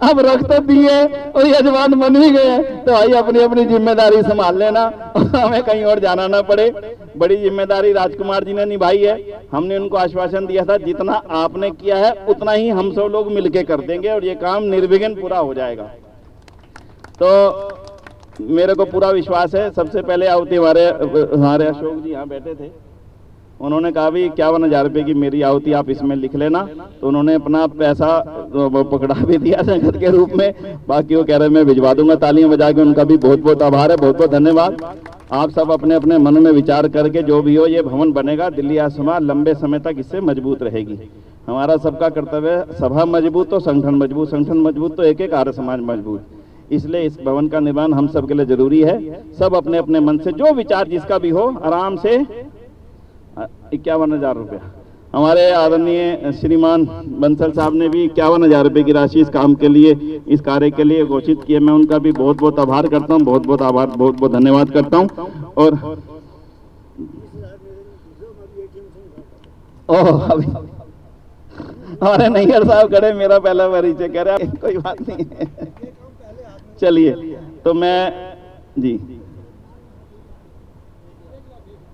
अब रख तो दिए और यजमान बन भी गए। तो भाई अपनी अपनी जिम्मेदारी संभाल लेना, हमें कहीं और जाना ना पड़े। बड़ी जिम्मेदारी राजकुमार जी ने निभाई है। हमने उनको आश्वासन दिया था जितना आपने किया है उतना ही हम सब लोग मिलके कर देंगे और ये काम निर्विघ्न पूरा हो जाएगा। तो मेरे को पूरा विश्वास है। सबसे पहले आहुति हमारे अशोक जी यहाँ बैठे थे, उन्होंने कहा भी 51,000 रुपए की मेरी आहुति आप इसमें लिख लेना। तो उन्होंने अपना पैसा पकड़ा भी दिया नगद के रूप में, बाकी वो कह रहे मैं भिजवा दूंगा। तालियां बजा के उनका भी बहुत बहुत आभार है, बहुत बहुत धन्यवाद। आप सब अपने अपने मन में विचार करके जो भी हो ये भवन बनेगा, दिल्ली आसमा लंबे समय तक इससे मजबूत रहेगी। हमारा सबका कर्तव्य है, सभा मजबूत तो संगठन मजबूत, संगठन मजबूत तो एक एक आर्य समाज मजबूत। इसलिए इस भवन का निर्माण हम सब के लिए जरूरी है। सब अपने अपने मन से जो विचार जिसका भी हो आराम से 51,000 रुपया हमारे आदरणीय श्रीमान बंसल साहब ने भी 51,000 रुपए की राशि इस काम के लिए, इस कार्य के लिए घोषित किए। मैं उनका भी बहुत बहुत आभार करता हूं, बहुत बहुत आभार, बहुत बहुत धन्यवाद करता हूं। और अभी हमारे नैयर साहब खड़े, मेरा पहला परिचय कह रहे कोई बात नहीं है। चलिए तो मैं जी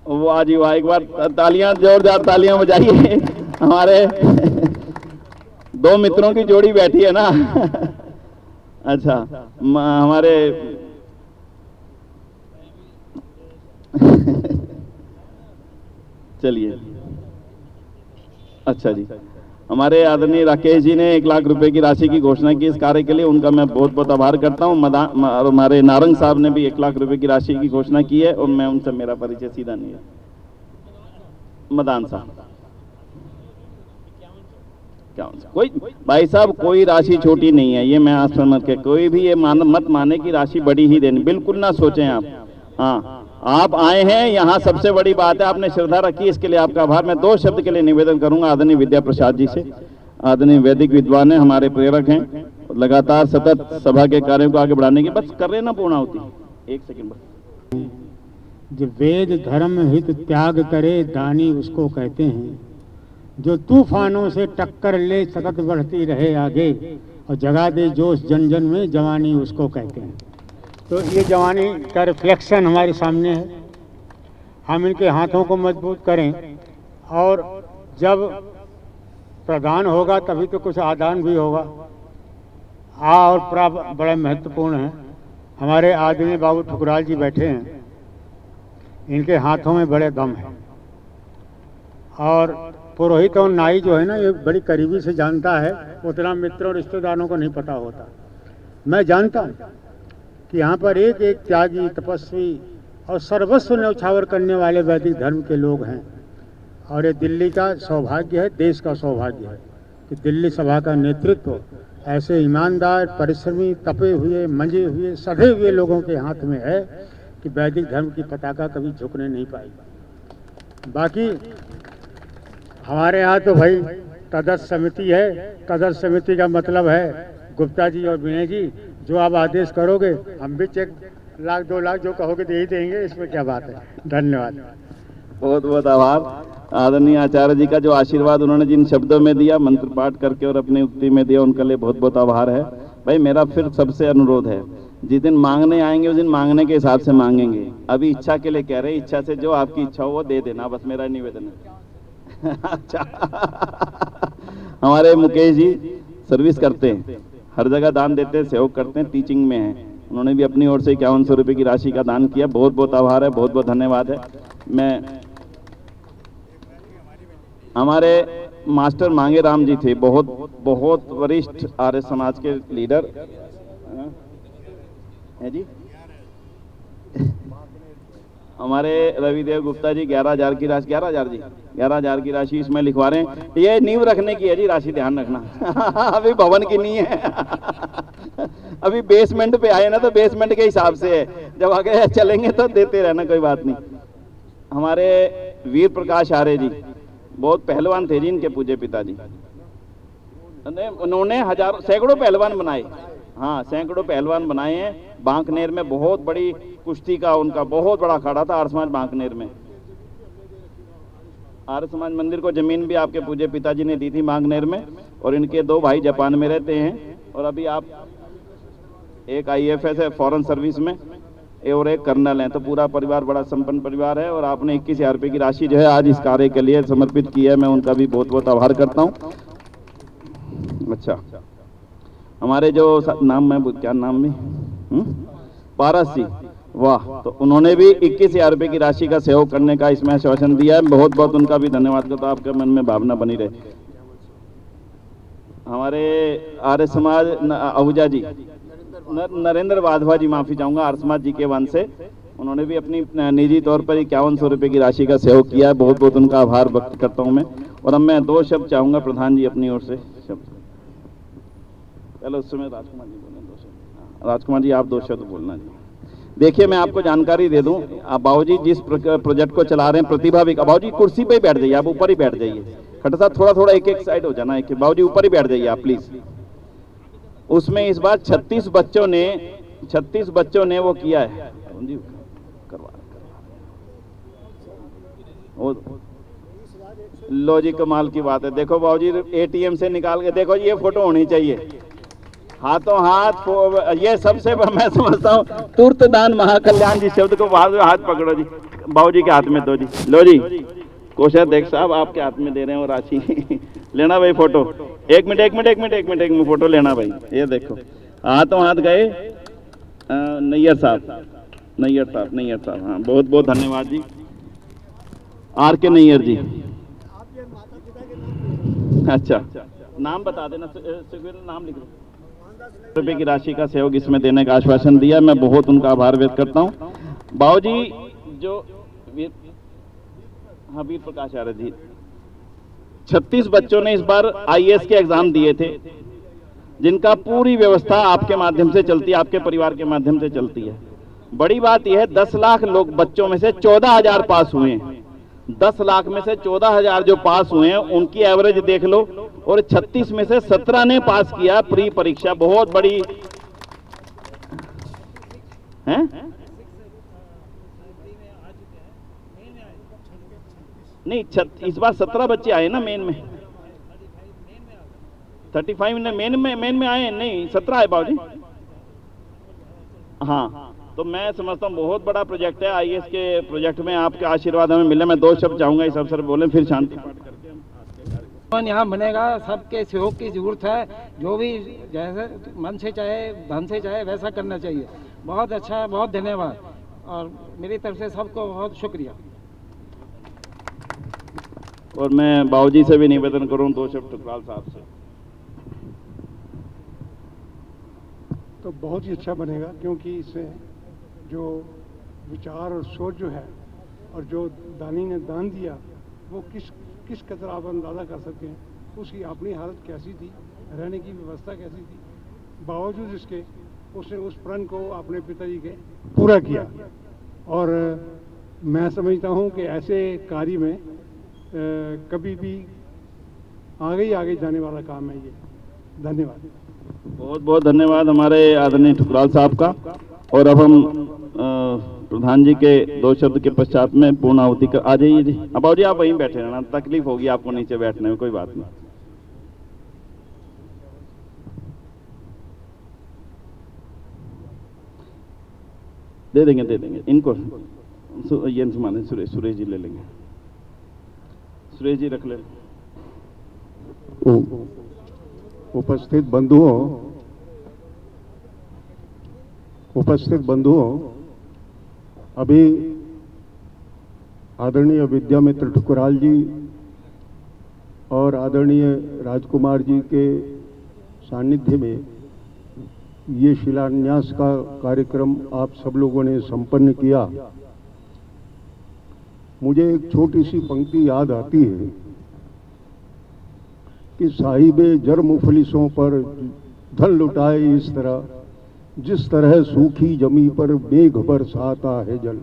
वाह जी वाह, एक बार तालियां, जोरदार तालियां बजाइए। हमारे 2 मित्रों की जोड़ी बैठी है ना अच्छा हमारे चलिए अच्छा जी, हमारे आदरणीय राकेश जी ने 1 लाख रुपए की राशि की घोषणा की इस कार्य के लिए, उनका मैं बहुत बहुत आभार करता हूं। हमारे नारंग साहब ने भी 1 लाख रुपए की राशि की घोषणा की है और मैं उनसे, मेरा परिचय सीधा नहीं है। मदान साहब क्या कोई भाई साहब, कोई राशि छोटी नहीं है, ये मैं आज समझ के, कोई भी ये मत माने की राशि बड़ी ही देनी, बिल्कुल ना सोचें आप। हाँ, आप आए हैं यहाँ, सबसे बड़ी बात है आपने श्रद्धा रखी, इसके लिए आपका आभार। मैं 2 शब्द के लिए निवेदन करूंगा आदरणीय विद्या प्रसाद जी से। आदरणीय वैदिक विद्वान है, हमारे प्रेरक हैं, लगातार सतत सभा के कार्यों को आगे बढ़ाने की, बस कर रहे ना पूर्ण होती। 1 सेकंड बस। जो वेद धर्म हित त्याग करे दानी उसको कहते हैं, जो तूफानों से टक्कर ले सतत बढ़ती रहे आगे और जगा दे जोश जन जन में, जवानी उसको कहते हैं। तो ये जवानी का रिफ्लेक्शन हमारे सामने है। हम इनके हाथों को मजबूत करें और जब प्रदान होगा तभी तो कुछ आदान भी होगा। और बड़ा महत्वपूर्ण है, हमारे आदरणीय बाबू ठुकराल जी बैठे हैं, इनके हाथों में बड़े दम है। और पुरोहित और नाई जो है ना, ये बड़ी करीबी से जानता है, उतना मित्रों रिश्तेदारों को नहीं पता होता। मैं जानता हूँ कि यहाँ पर एक एक त्यागी, तपस्वी और सर्वस्व न्यौछावर करने वाले वैदिक धर्म के लोग हैं। और ये दिल्ली का सौभाग्य है, देश का सौभाग्य है कि दिल्ली सभा का नेतृत्व ऐसे ईमानदार, परिश्रमी, तपे हुए, मंजे हुए, सधे हुए लोगों के हाथ में है कि वैदिक धर्म की पताका कभी झुकने नहीं पाएगी। बाकी हमारे यहाँ तो भाई तदर्थ समिति है। तदर्थ समिति का मतलब है गुप्ता जी और विनय जी, जो आप आदेश करोगे हम भी चेक 1 लाख 2 लाख जो कहोगे दे ही देंगे, इसमें क्या बात है। धन्यवाद, बहुत बहुत आभार। आदरणीय आचार्य जी का जो आशीर्वाद उन्होंने जिन शब्दों में दिया, मंत्र पाठ करके और अपनी उक्ति में दिया, उनके लिए बहुत बहुत आभार है। भाई मेरा फिर सबसे अनुरोध है, जिस दिन मांगने आएंगे उस दिन मांगने के हिसाब से मांगेंगे। अभी इच्छा के लिए कह रहे हैं, इच्छा से जो आपकी इच्छा हो वो दे देना, बस मेरा निवेदन है। अच्छा। हमारे मुकेश जी सर्विस करते हैं, हर जगह दान देते हैं, सहयोग करते हैं, टीचिंग में हैं। उन्होंने भी अपनी ओर से 5100 रुपये की राशि का दान किया। बहुत बहुत आभार है, बहुत बहुत धन्यवाद है। मैं हमारे मास्टर मांगे राम जी थे, बहुत बहुत वरिष्ठ आर्य समाज के लीडर हैं जी। हमारे रविदेव गुप्ता जी 11,000 की राशि, 11,000 जी, 11,000 की राशि इसमें लिखवा रहे हैं। ये नींव रखने की है जी राशि, ध्यान रखना। अभी भवन की नहीं है। अभी बेसमेंट पे आए ना, तो बेसमेंट के हिसाब से है, जब आगे चलेंगे तो देते रहना, कोई बात नहीं। हमारे वीर प्रकाश आर्य जी बहुत पहलवान थे जी, इनके पूज्य पिताजी, उन्होंने हजारों सैकड़ों पहलवान बनाए। हाँ, सैकड़ों पहलवान बनाए हैं। बांकनेर में बहुत बड़ी कुश्ती का उनका बहुत बड़ा अखाड़ा था, आर्य समाज बांकनेर में। आर्य समाज मंदिर को जमीन भी आपके पूज्य पिताजी ने दी थी बांकनेर में, और इनके 2 भाई जापान में रहते हैं, और अभी आप एक IAFS है फॉरेन सर्विस में, और एक कर्नल हैं। तो पूरा परिवार बड़ा संपन्न परिवार है, और आपने 21,000 रुपये की राशि जो है आज इस कार्य के लिए समर्पित की है। मैं उनका भी बहुत बहुत आभार करता हूँ। अच्छा, हमारे जो नाम में क्या नाम में पारस जी, वाह, तो उन्होंने भी 21,000 रुपये की राशि का सहयोग करने का इसमें आश्वासन दिया है। बहुत बहुत उनका भी धन्यवाद करता हूं, आपके मन में भावना बनी रहे। हमारे आर्य समाज आहूजा जी, नरेंद्र वाधवा जी, माफी चाहूंगा, आर्य समाज जी के वंश से, उन्होंने भी अपनी निजी तौर पर 5100 रुपये की राशि का सहयोग किया है। बहुत बहुत उनका आभार व्यक्त करता हूं मैं। और अब मैं 2 शब्द चाहूंगा प्रधान जी अपनी ओर से शब्द। पहले उस समय राजकुमार जी बोले 2 शब्द। राजकुमार जी आप 2 शब्द बोलना जी। देखिए, मैं आपको जानकारी दे दूं, आप बाबूजी जिस प्रोजेक्ट को चला रहे हैं प्रतिभा विकास, बाबूजी कुर्सी पे ही बैठ जाइए, आप ऊपर ही बैठ जाइए। खट्टर साहब थोड़ा थोड़ा एक एक साइड हो जाना, एक बाबूजी ऊपर ही बैठ जाइए आप प्लीज। उसमें इस बार 36 बच्चों ने वो किया है। करवा लो जी, कमाल की बात है। देखो बाबूजी ATM से निकाल के देखो, ये फोटो होनी चाहिए, हाथों हाथ। ये सबसे मैं समझता हूँ तुर्त दान महाकल्याण जी शब्द को बाहर हाथ पकड़ो जी, बाबूजी के हाथ में दो जी। लो जी, कोषाध्यक्ष साहब आपके हाथ में दे रहे हैं वो राशि। लेना भाई फोटो, एक मिनट फोटो लेना भाई। ये देखो हाथों हाथ गए। नैयर साहब, हाँ, बहुत बहुत धन्यवाद जी। RK नैयर जी। अच्छा, नाम बता देना, नाम लिख दो। रुपये की राशि का सहयोग इसमें देने का आश्वासन दिया, मैं बहुत उनका आभार व्यक्त करता हूं। बाबूजी जो वीर प्रकाश आर्य जी, 36 बच्चों ने इस बार IAS के एग्जाम दिए थे, जिनका पूरी व्यवस्था आपके माध्यम से चलती है, आपके परिवार के माध्यम से चलती है। बड़ी बात यह है 10 लाख लोग बच्चों में से 14,000 पास हुए हैं। 10 लाख में से 14,000 जो पास हुए हैं उनकी एवरेज देख लो, और 36 में से 17 ने पास किया प्री परीक्षा। बहुत बड़ी है। नहीं, इस बार 17 बच्चे आए ना मेन में, 35 ने मेन में आए, नहीं 17 आए बाबूजी। हाँ, तो मैं समझता हूँ बहुत बड़ा प्रोजेक्ट है। IAS के प्रोजेक्ट में आपके आशीर्वाद हमें मिले। मैं 2 शब्द चाहूंगा इस अवसर बोले, फिर शांति पाठ करके यहाँ बनेगा। सबके सहयोग की जरूरत है, जो भी जैसे मन से चाहे धन से चाहे वैसा करना चाहिए। बहुत अच्छा, बहुत धन्यवाद, और मेरी तरफ से सबको बहुत शुक्रिया। और मैं बाबूजी से भी निवेदन करूं 2 शब्द टुकराल साहब से। तो बहुत ही अच्छा बनेगा, क्योंकि इससे जो विचार और सोच जो है, और जो दानी ने दान दिया, वो किस कदर आप अंदाज़ा कर सकते हैं उसकी अपनी हालत कैसी थी, रहने की व्यवस्था कैसी थी। बावजूद इसके उसने उस प्रण को अपने पिताजी के पूरा किया। और मैं समझता हूँ कि ऐसे कार्य में कभी भी आगे जाने वाला काम है ये। धन्यवाद। बहुत बहुत धन्यवाद हमारे आदरणीय ठुकराल साहब का। और अब हम प्रधान जी के 2 शब्द के पश्चात में पूर्ण आहुति कर आ जाइए जी। अब बाबूजी आप वहीं बैठे रहना, तकलीफ होगी आपको नीचे बैठने में, कोई बात नहीं। दे देंगे इनको। ये माने सुरेश जी ले लेंगे। सुरेश जी रख ले। उपस्थित बंधुओं, अभी आदरणीय विद्यामित्र ठुकराल जी और आदरणीय राजकुमार जी के सानिध्य में ये शिलान्यास का कार्यक्रम आप सब लोगों ने संपन्न किया। मुझे एक छोटी सी पंक्ति याद आती है कि साहिबे जर मुफलिसों पर धन लुटाए इस तरह, जिस तरह सूखी जमी पर मेघ बरसाता है जल।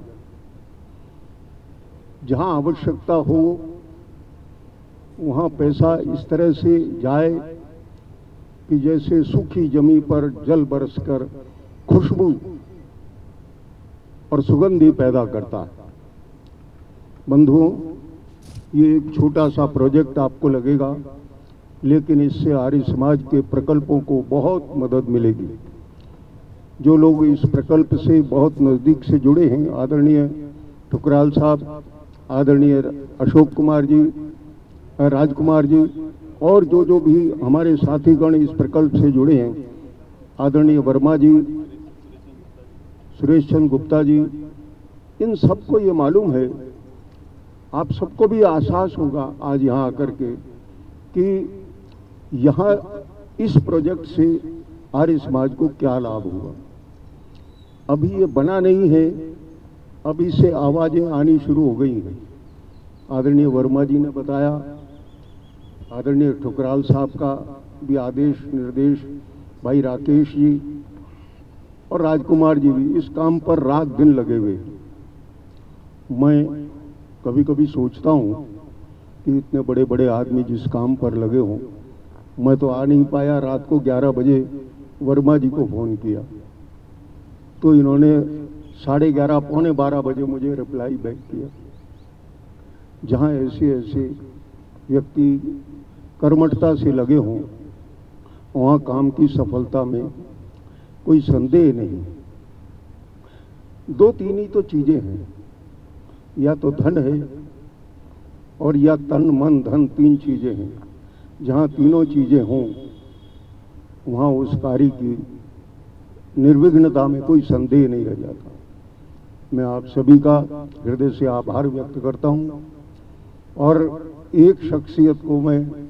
जहां आवश्यकता हो वहां पैसा इस तरह से जाए कि जैसे सूखी जमी पर जल बरसकर खुशबू और सुगंधी पैदा करता है। बंधुओं, ये एक छोटा सा प्रोजेक्ट आपको लगेगा, लेकिन इससे आर्य समाज के प्रकल्पों को बहुत मदद मिलेगी। जो लोग इस प्रकल्प से बहुत नज़दीक से जुड़े हैं, आदरणीय ठुकराल साहब, आदरणीय अशोक कुमार जी, राजकुमार जी, और जो भी हमारे साथीगण इस प्रकल्प से जुड़े हैं, आदरणीय वर्मा जी, सुरेश चंद्र गुप्ता जी, इन सबको ये मालूम है, आप सबको भी एहसास होगा आज यहाँ आकर के कि यहाँ इस प्रोजेक्ट से आर्य समाज को क्या लाभ हुआ। अभी ये बना नहीं है, अभी से आवाज़ें आनी शुरू हो गई हैं। आदरणीय वर्मा जी ने बताया, आदरणीय ठुकराल साहब का भी आदेश निर्देश, भाई राकेश जी और राजकुमार जी भी इस काम पर रात दिन लगे हुए। मैं कभी कभी सोचता हूँ कि इतने बड़े बड़े आदमी जिस काम पर लगे हों, मैं तो आ नहीं पाया। रात को 11 बजे वर्मा जी को फ़ोन किया तो इन्होंने 11:30 पौने 12 बजे मुझे रिप्लाई बैक किया। जहाँ ऐसे व्यक्ति कर्मठता से लगे हों, वहाँ काम की सफलता में कोई संदेह नहीं। 2-3 ही तो चीज़ें हैं, या तो धन है और या तन मन धन, 3 चीज़ें हैं। जहाँ तीनों चीज़ें हों वहाँ उस कार्य की निर्विघ्नता में कोई संदेह नहीं रह जाता। मैं आप सभी का हृदय से आभार व्यक्त करता हूँ और एक शख्सियत को मैं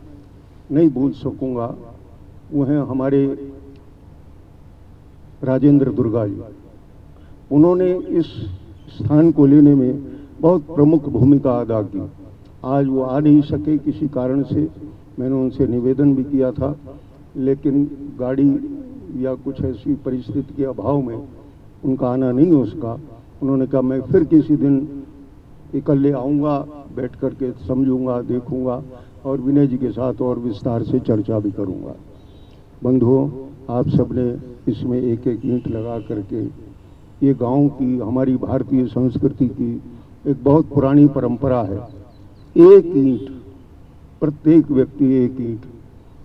नहीं भूल सकूँगा, वो हैं हमारे राजेंद्र दुर्गा जी। उन्होंने इस स्थान को लेने में बहुत प्रमुख भूमिका अदा की। आज वो आ नहीं सके किसी कारण से, मैंने उनसे निवेदन भी किया था, लेकिन गाड़ी या कुछ ऐसी परिस्थिति के अभाव में उनका आना नहीं हो सका। उन्होंने कहा मैं फिर किसी दिन इकल्ले आऊँगा, बैठ कर के समझूंगा, देखूंगा और विनय जी के साथ और विस्तार से चर्चा भी करूंगा। बंधुओं, आप सबने इसमें एक एक ईंट लगा करके ये गांव की, हमारी भारतीय संस्कृति की एक बहुत पुरानी परंपरा है। एक ईंट, प्रत्येक व्यक्ति एक ईंट,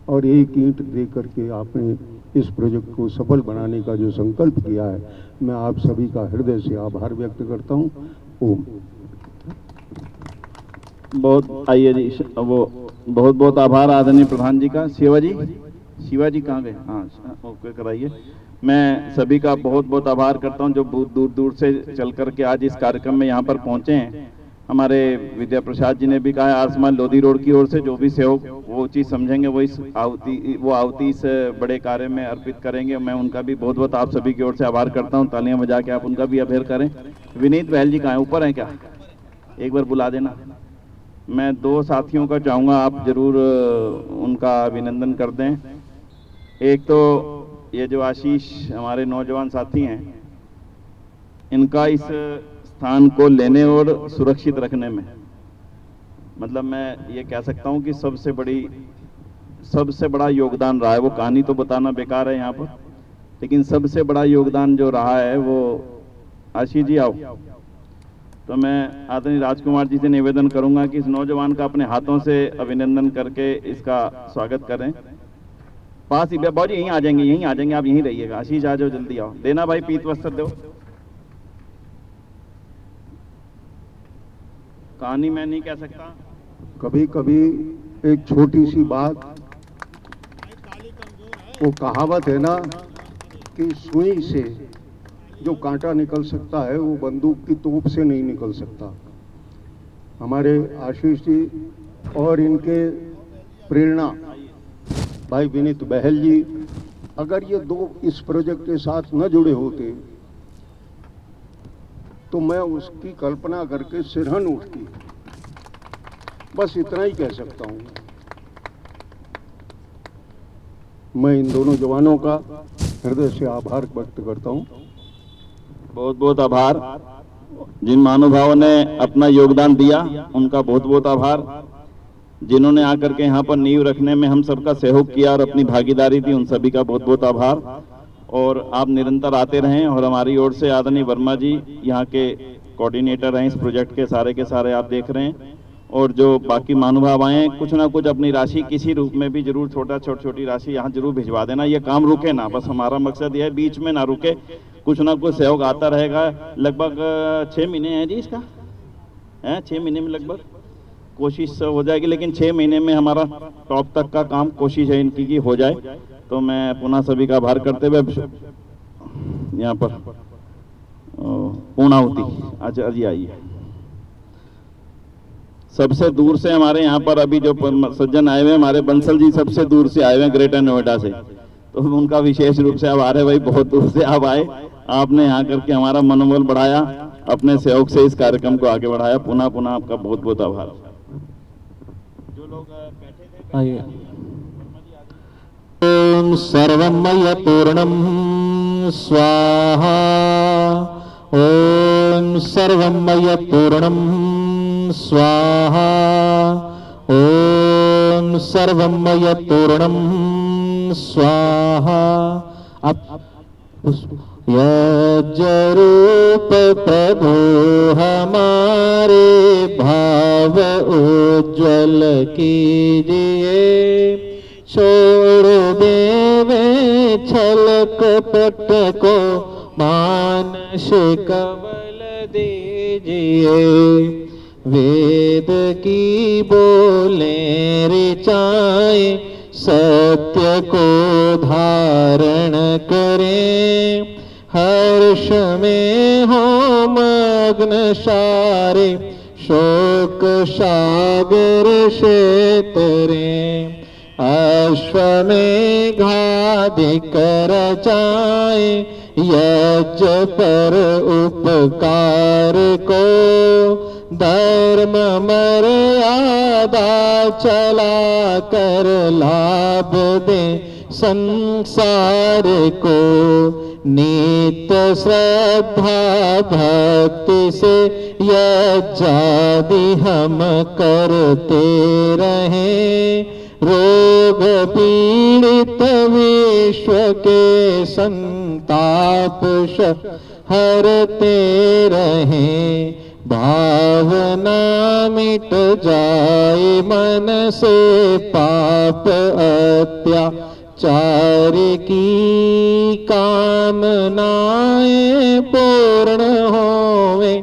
और एक ईंट दे करके आपने इस प्रोजेक्ट को सफल बनाने का जो संकल्प किया है, मैं आप सभी का हृदय से आभार व्यक्त करता हूँ। ओम। बहुत आइए जी, वो बहुत बहुत आभार आदरणीय प्रधान जी का। शिवा जी कहाँ गए? हाँ, ओके कराइए। मैं सभी का बहुत बहुत आभार करता हूँ जो बहुत दूर दूर से चल करके आज इस कार्यक्रम में यहाँ पर पहुँचे हैं। हमारे विद्या प्रसाद जी ने भी कहा है आसमान लोधी रोड की ओर से जो भी सहयोग वो चीज़ समझेंगे वो इस आहुति इस बड़े कार्य में अर्पित करेंगे। मैं उनका भी बहुत बहुत आप सभी की ओर से आभार करता हूँ। तालियां बजा के आप उनका भी आभार करें। विनीत बहल जी कहाँ हैं? ऊपर हैं क्या? एक बार बुला देना। मैं 2 साथियों का चाहूँगा आप जरूर उनका अभिनंदन कर दें। एक तो ये जो आशीष हमारे नौजवान साथी हैं, इनका इस स्थान को लेने और सुरक्षित रखने में, मतलब मैं ये कह सकता हूँ कि सबसे बड़ा योगदान रहा है। वो कहानी तो बताना बेकार है यहाँ पर, लेकिन सबसे बड़ा योगदान जो रहा है वो आशीष जी आओ। तो मैं आदरणीय राजकुमार जी से निवेदन करूंगा कि इस नौजवान का अपने हाथों से अभिनंदन करके इसका स्वागत करें। पास ही बाबू जी यहीं आ जाएंगे, आप यहीं रहिएगा। आशीष आ जाओ, जल्दी आओ। देना भाई पीत वस्त्र दो। कहानी मैं नहीं कह सकता। कभी कभी एक छोटी सी बात, वो कहावत है ना कि सुई से जो कांटा निकल सकता है वो बंदूक की तोप से नहीं निकल सकता। हमारे आशीष जी और इनके प्रेरणा भाई विनीत बहल जी, अगर ये दो इस प्रोजेक्ट के साथ न जुड़े होते तो मैं उसकी कल्पना करके सिरहन उठती। बस इतना ही कह सकता हूं। मैं इन दोनों जवानों का हृदय से आभार व्यक्त करता हूं। बहुत बहुत आभार। जिन महानुभावों ने अपना योगदान दिया उनका बहुत बहुत आभार। जिन्होंने आकर के यहाँ पर नींव रखने में हम सबका सहयोग किया और अपनी भागीदारी दी, उन सभी का बहुत बहुत आभार। और आप निरंतर आते रहें। और हमारी ओर से आदरणीय वर्मा जी यहाँ के कोऑर्डिनेटर हैं इस प्रोजेक्ट के सारे आप देख रहे हैं। और जो बाकी महानुभाव आए कुछ ना कुछ अपनी राशि किसी रूप में भी जरूर छोटी राशि यहाँ जरूर भिजवा देना। ये काम रुके ना, बस हमारा मकसद यह है बीच में ना रुके, कुछ ना कुछ सहयोग आता रहेगा। लगभग 6 महीने हैं जी इसका, है 6 महीने में लगभग कोशिश हो जाएगी, लेकिन 6 महीने में हमारा टॉप तक का काम कोशिश है इनकी की हो जाए। तो मैं पुनः सभी का आभार करते हुए यहाँ पर पूर्णाहुति आचार्य आइए। सबसे दूर से हमारे यहाँ पर अभी जो सज्जन आए हुए, हमारे बंसल जी सबसे दूर से आए हुए हैं ग्रेटर नोएडा से, तो उनका विशेष रूप से आभार है भाई, बहुत दूर से आप आए, आपने यहाँ करके हमारा मनोबल बढ़ाया, अपने सहयोग से इस कार्यक्रम को आगे बढ़ाया। पुनः पुनः आपका बहुत बहुत आभार। जो लोग बैठे थे आइए। ओम सर्वमय पूर्णम स्वाहा। ओम सर्वमय पूर्णम स्वाहा। ओम सर्वमय पूर्णम स्वाहा। यज्ञरूप प्रभु हमारे भाव उज्ज्वल कीजिए। छोड़ देवे छल कपट को मानस कवल दीजिए। वेद की बोले ऋचाए सत्य को धारण करें। हर्ष में हो मग्न सारे शोक सागर से तरें। अश्वमेघाधिक रचाए यज्ञ पर उपकार को। धर्म मर्यादा चला कर लाभ दे संसार को। नित्य श्रद्धा भक्ति से यज्ञादि हम करते रहें। रोग पीड़ित विश्व के संताप हरते रहें। भावना मिट जाए मन से पाप अत्याचार की। कामनाएं पूर्ण होवे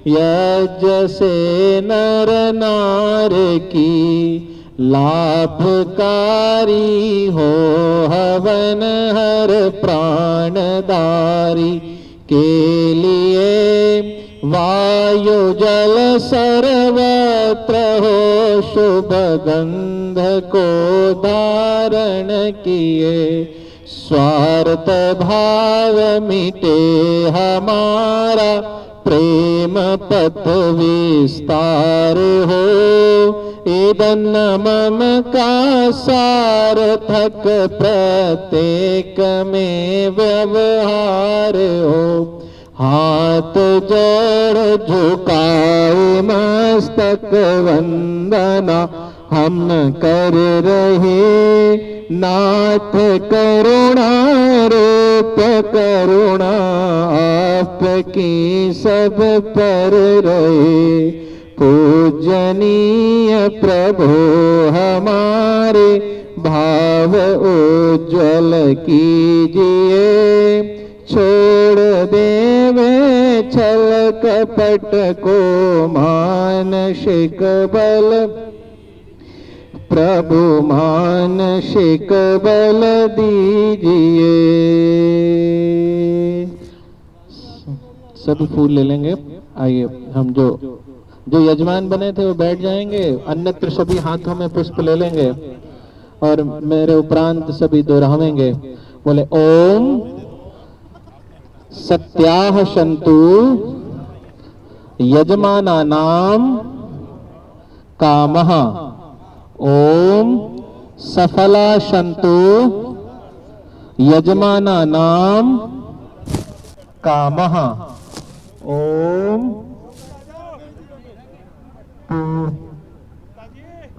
यज्ञ से नर नार की। लाभकारी हो हवन हर प्राणदारी के लिए। वायु जल सर्वत्र हो शुभ गंध को धारण किए। स्वार्थ भाव मिटे हमारा प्रेम पथ विस्तार हो। इदन मम का सार्थक प्रत्येक में व्यवहार हो। हाथ जोड़ झुकाए मस्तक वंदना हम कर रहे। नाथ करुणा रूप करुणा आपकी सब पर रहे। पूजनीय प्रभु हमारे भाव उज्ज्वल कीजिए। छोड़ देवे छल कपट को मानसिक बल, प्रभु मानसिक बल दीजिए। सब फूल ले लेंगे। आइए, हम जो यजमान बने थे वो बैठ जाएंगे, अन्यत्र सभी हाथों में पुष्प ले लेंगे और मेरे उपरांत सभी दोहरावेंगे। बोले ओम सत्याह सन्तु यजमानानां कामः, ओम सफला सन्तु यजमानानां कामः, ओम।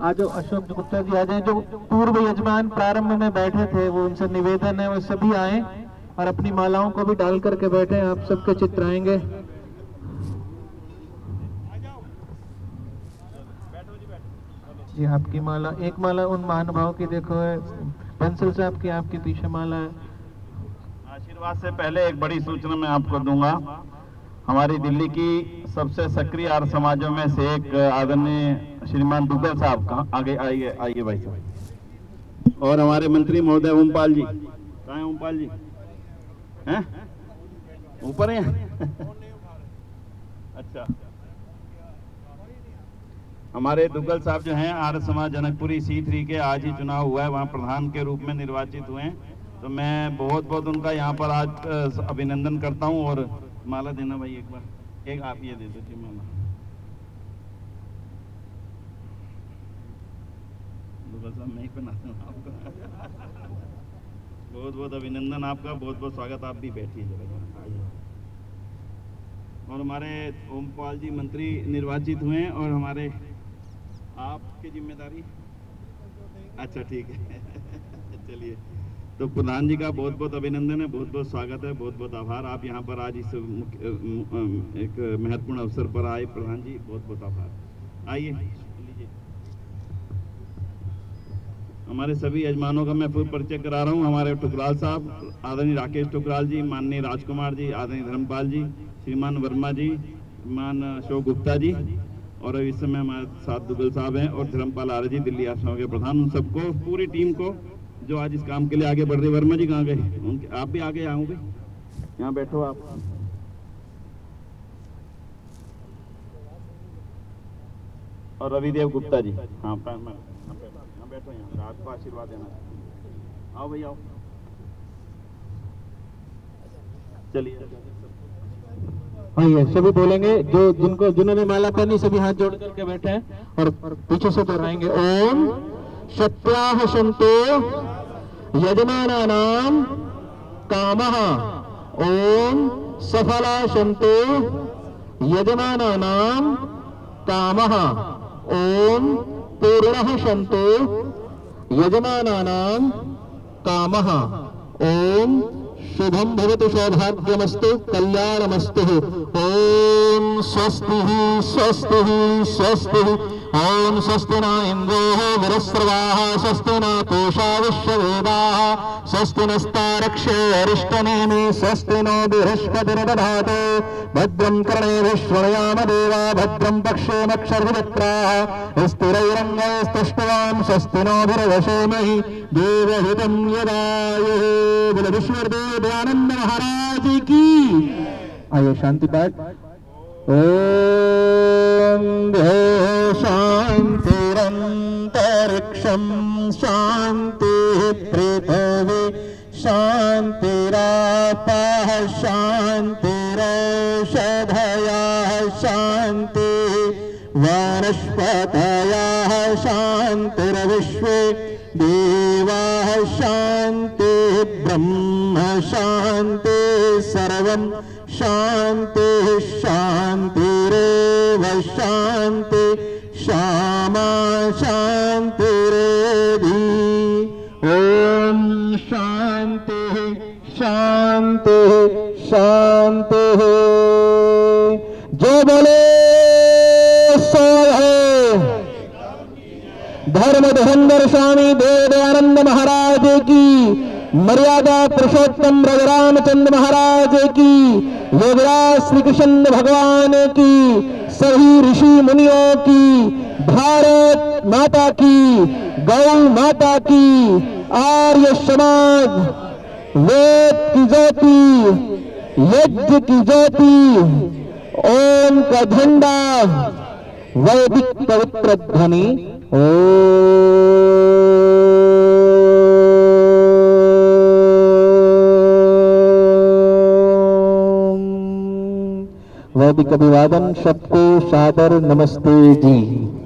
आज जो अशोक गुप्ता जी आ जाए, जो पूर्व यजमान प्रारंभ में बैठे थे, वो उनसे निवेदन है वो सभी आए और अपनी मालाओं को भी डाल करके बैठे। आप सबके चित्र आएंगे। जी आपकी माला, एक माला उन महानुभाव की देखो है, बंसल साहब की आपके पीछे माला है। आशीर्वाद से पहले एक बड़ी सूचना मैं आपको दूंगा। हमारी दिल्ली की सबसे सक्रिय आर्य समाजों में से एक आदरणीय श्रीमान दुग्गल साहब का आगे आइए, आइए भाई साहब। और हमारे मंत्री महोदय ओमपाल जी, कहाँ है ओमपाल जी? हैं ऊपर हैं? अच्छा, हमारे दुग्गल साहब जो हैं आर्य समाज जनकपुरी C3 के, आज ही चुनाव हुआ है, वहाँ प्रधान के रूप में निर्वाचित हुए हैं। तो मैं बहुत बहुत उनका यहाँ पर आज अभिनंदन करता हूँ। और माला देना भाई एक बार, एक आप ये दे दीजिए माला। दुग्गल साहब मैं ही पहनाता हूँ आपको। बहुत बहुत अभिनंदन आपका, बहुत बहुत स्वागत। आप भी बैठिए जरा, आइए। और हमारे ओमपाल जी मंत्री निर्वाचित हुए हैं और हमारे आपकी जिम्मेदारी, अच्छा ठीक है। चलिए, तो प्रधान जी का बहुत बहुत अभिनंदन है, बहुत बहुत स्वागत है, बहुत बहुत आभार। आप यहाँ पर आज इस एक महत्वपूर्ण अवसर पर आए, प्रधान जी बहुत बहुत आभार। आइए लीजिए। हमारे सभी यजमानों का मैं पूर्व परिचय करा रहा हूँ। हमारे टुकराल साहब, आदरणीय राकेश टुकराल जी, माननीय राजकुमार जी, आदरणीय धर्मपाल जी, श्रीमान वर्मा जी, श्रीमान अशोक गुप्ता जी, और इस समय हमारे साथ दुग्गल साहब हैं और धर्मपाल आर्य जी, दिल्ली आश्रम के प्रधान। उन सबको, पूरी टीम को जो आज इस काम के लिए आगे बढ़ रही। वर्मा जी कहाँ गए? उनके, आप भी आगे आओगे, यहाँ बैठो आप। और रविदेव गुप्ता जी, हाँ बैठो यहाँ, आपको आशीर्वाद देना। आओ भैया आओ, चलिए। आइए, सभी बोलेंगे, जो जिन्होंने माला पहनी सभी हाथ जोड़ करके बैठे हैं और पीछे से दोहराएंगे। ओम सत्याह सन्तु यजमानानां कामः, ओम सफला सन्तु यजमानानां कामः, ओम पूर्णः सन्तु यजमानानां कामः, ओम शुभम भवतु सौभाग्यमस्तु कल्याणमस्तु। ओम स्वस्तिः स्वस्तिः स्वस्तिः। ओम स्वस्ति न इंद्रो वृहस्पतिः, स्वस्ति न पूषा विश्ववेदाः, स्वस्ति नस्तारक्षो अरिष्टनेमि, स्वस्ति नो बृहस्पतिर्दधातु। भद्रं कर्णेभिः शृणुयाम देवा, भद्रं पश्येमक्षर्भवत्राः, स्थिरैरङ्गैस्तुष्टवान्, स्वस्ति नोभिर्वशेमहि देवहितं यदायुः। बोले विश्वदेव दयानंद महाराज की। आइए शांति पाठ। ओम शांतिरंतरिक्षं शांति पृथिवी शांतिरापः शांतिरौषधयः शांति वनस्पतयः शांतिर्विश्वे देवाः शांति ब्रह्म शांति सर्वं शांति शांतिरेव शांति श्यामा शांतिरेधि। ओम शांति शांति शांति। जो बोले सो है। धर्म धुरंधर स्वामी देव दयानंद महाराज की। मर्यादा पुरुषोत्तम रघुरामचंद्र महाराज की, योगराज श्री कृष्ण भगवान की, सभी ऋषि मुनियों की, भारत माता की, गौ माता की, आर्य समाज, वेद की ज्योति, यज्ञ की ज्योति, ओम का झंडा, वैदिक पवित्र ध्वनि वैदिक अभिवादन सबको सादर नमस्ते जी।